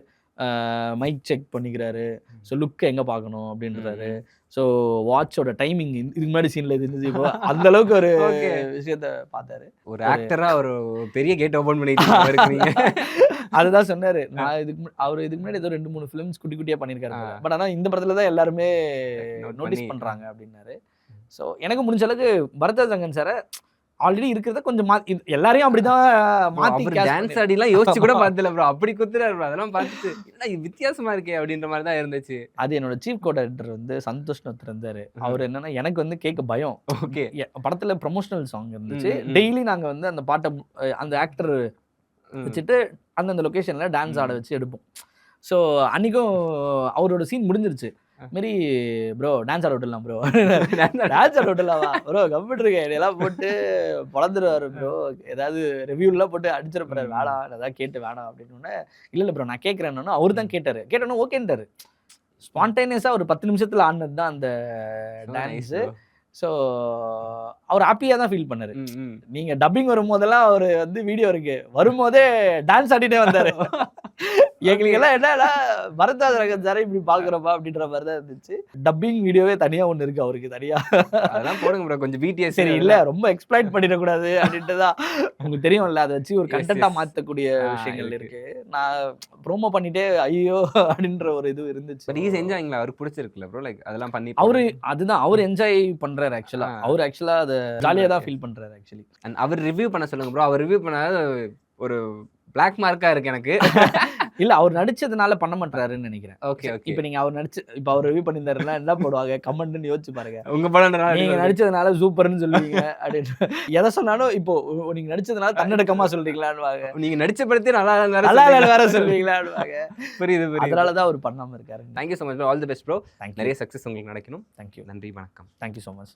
மைக் செக் பண்ணிக்கிறாரு. ஸோ லுக் எங்கே பார்க்கணும் அப்படின்றாரு. ஸோ வாட்சோட டைமிங் இதுக்கு முன்னாடி சீனில் இருந்துச்சு, இப்போ அந்த அளவுக்கு ஒரு விஷயத்த பார்த்தாரு. ஒரு ஆக்டராக ஒரு பெரிய கேட் ஓப்பன் பண்ணிட்டு அதுதான் சொன்னார். நான் அவர் இதுக்கு முன்னாடி ஏதோ 2-3 ஃபிலிம்ஸ் குட்டி குட்டியாக பண்ணியிருக்காரு. பட் ஆனால் இந்த படத்தில் தான் எல்லாருமே நோட்டீஸ் பண்ணுறாங்க அப்படின்னாரு. ஸோ எனக்கு முடிஞ்ச அளவுக்கு பரத்வாஜ் ரங்கன் சாரை ஆல்ரெடி இருக்கிறத கொஞ்சம் எல்லாரையும் அப்படிதான் மாத்தி டான்ஸ் ஆடிலாம் யோசிச்சு கூட பார்த்தல ப்ரோ, அப்படி குத்துறாரு ப்ரோ. அதெல்லாம் பார்த்துட்டு என்ன வித்தியாசமா இருக்கே அப்படின்ற மாதிரி தான் இருந்துச்சு. அது என்னோட சீஃப் கோ டைரக்டர் வந்து சந்தோஷ் நத்தர் இருந்தாரு. அவர் என்னன்னா, எனக்கு வந்து கேட்க பயம். ஓகே, படத்துல ப்ரொமோஷனல் சாங் இருந்துச்சு. டெய்லி நாங்க வந்து அந்த பாட்டை அந்த ஆக்டர் வச்சுட்டு அந்தந்த லொக்கேஷன்ல டான்ஸ் ஆட வச்சு எடுப்போம். ஸோ அன்னைக்கும் அவரோட சீன் முடிஞ்சிருச்சு. மாரி ப்ரோ டான்ஸ் ஆட விட்டுலாம் ப்ரோ, டான்ஸ் ஆட விட்டுலாமா ப்ரோ, கம்ப்யூட்டர் எல்லாம் போட்டு பொழந்துருவாரு ப்ரோ, ஏதாவது ரிவ்யூலாம் போட்டு அடிச்சிடப்படுறாரு, வேணாம் ஏதாவது கேட்டு வேணாம் அப்படின்னு. இல்லை ப்ரோ நான் கேட்குறேன்னு அவர் தான் கேட்டார். கேட்டோன்னா ஓகேன்ட்டாரு. ஸ்பான்டேனியஸாக ஒரு 10 நிமிஷத்தில் ஆடினது தான் அந்த டான்ஸு. ஸோ அவர் ஹாப்பியாக தான் ஃபீல் பண்ணாரு. நீங்கள் டப்பிங் வரும்போதெல்லாம் அவர் வந்து வீடியோ இருக்கு, வரும்போதே டான்ஸ் ஆடிட்டே வந்தார். எங்களுக்கெல்லாம் என்னன்னா பரத்வாஜ் ரகத் சாரை இப்படி பார்க்குறப்பா அப்படின்ற மாதிரி தான் இருந்துச்சு. டப்பிங் வீடியோவே தனியாக ஒன்று இருக்கு அவருக்கு தனியாக. அதெல்லாம் போடுங்க ப்ரோ, கொஞ்சம் பிடிஎஸ். சரி இல்லை ரொம்ப எக்ஸ்ப்ளாய்ட் பண்ணிடக்கூடாது அப்படின்ட்டு தான். உங்களுக்கு தெரியும்ல, அதை வச்சு ஒரு கண்டென்ட்டாக மாற்றக்கூடிய விஷயங்கள் இருக்கு. நான் ப்ரோமோ பண்ணிட்டே ஐயோ அப்படின்ற ஒரு இது இருந்துச்சு. பட் ஈஸ் என்ஜாயிங்களா, அவருக்கு பிடிச்சிருக்குல்ல ப்ரோ, லைக் அதெல்லாம் பண்ணி அவரு அதுதான் அவர் என்ஜாய் பண்றாரு. ஆக்சுவலா அவர் ஆக்சுவலா அதை ஜாலியாக தான் ஃபீல் பண்றாரு ஆக்சுவலி. அண்ட் அவர் ரிவ்யூ பண்ண சொல்லுங்க ப்ரோ. அவர் ரிவ்யூ பண்ணாத ஒரு பிளாக் மார்க்கா இருக்கு எனக்கு. இல்ல அவர் நடிச்சதுனால பண்ண மாட்டாருன்னு நினைக்கிறேன். Okay okay. இப்போ நீங்க அவர் நடிச்சு இப்போ அவர் ரிவ்யூ பண்ணியிருந்தாருன்னா என்ன போடுவாங்க கமெண்ட்னு யோசிச்சு பாருங்க. உங்க படம் நீங்க நடிச்சதுனால சூப்பர்னு சொல்லுவீங்க அப்படின்னு. எதை சொன்னாலும் இப்போ நீங்க நடிச்சதுனால தன்னடக்கமா சொல்றீங்களான்னு, நீங்க நடிச்ச படத்தே நல்லா வேற சொல்றீங்களான்னு. புரியுது புரியுது. அதனாலதான் அவர் பண்ணாம இருக்காரு. Thank you so much bro, all the best bro. நிறைய சக்ஸஸ் உங்களுக்கு நடக்கணும். தேங்க்யூ. நன்றி, வணக்கம். Thank you so much.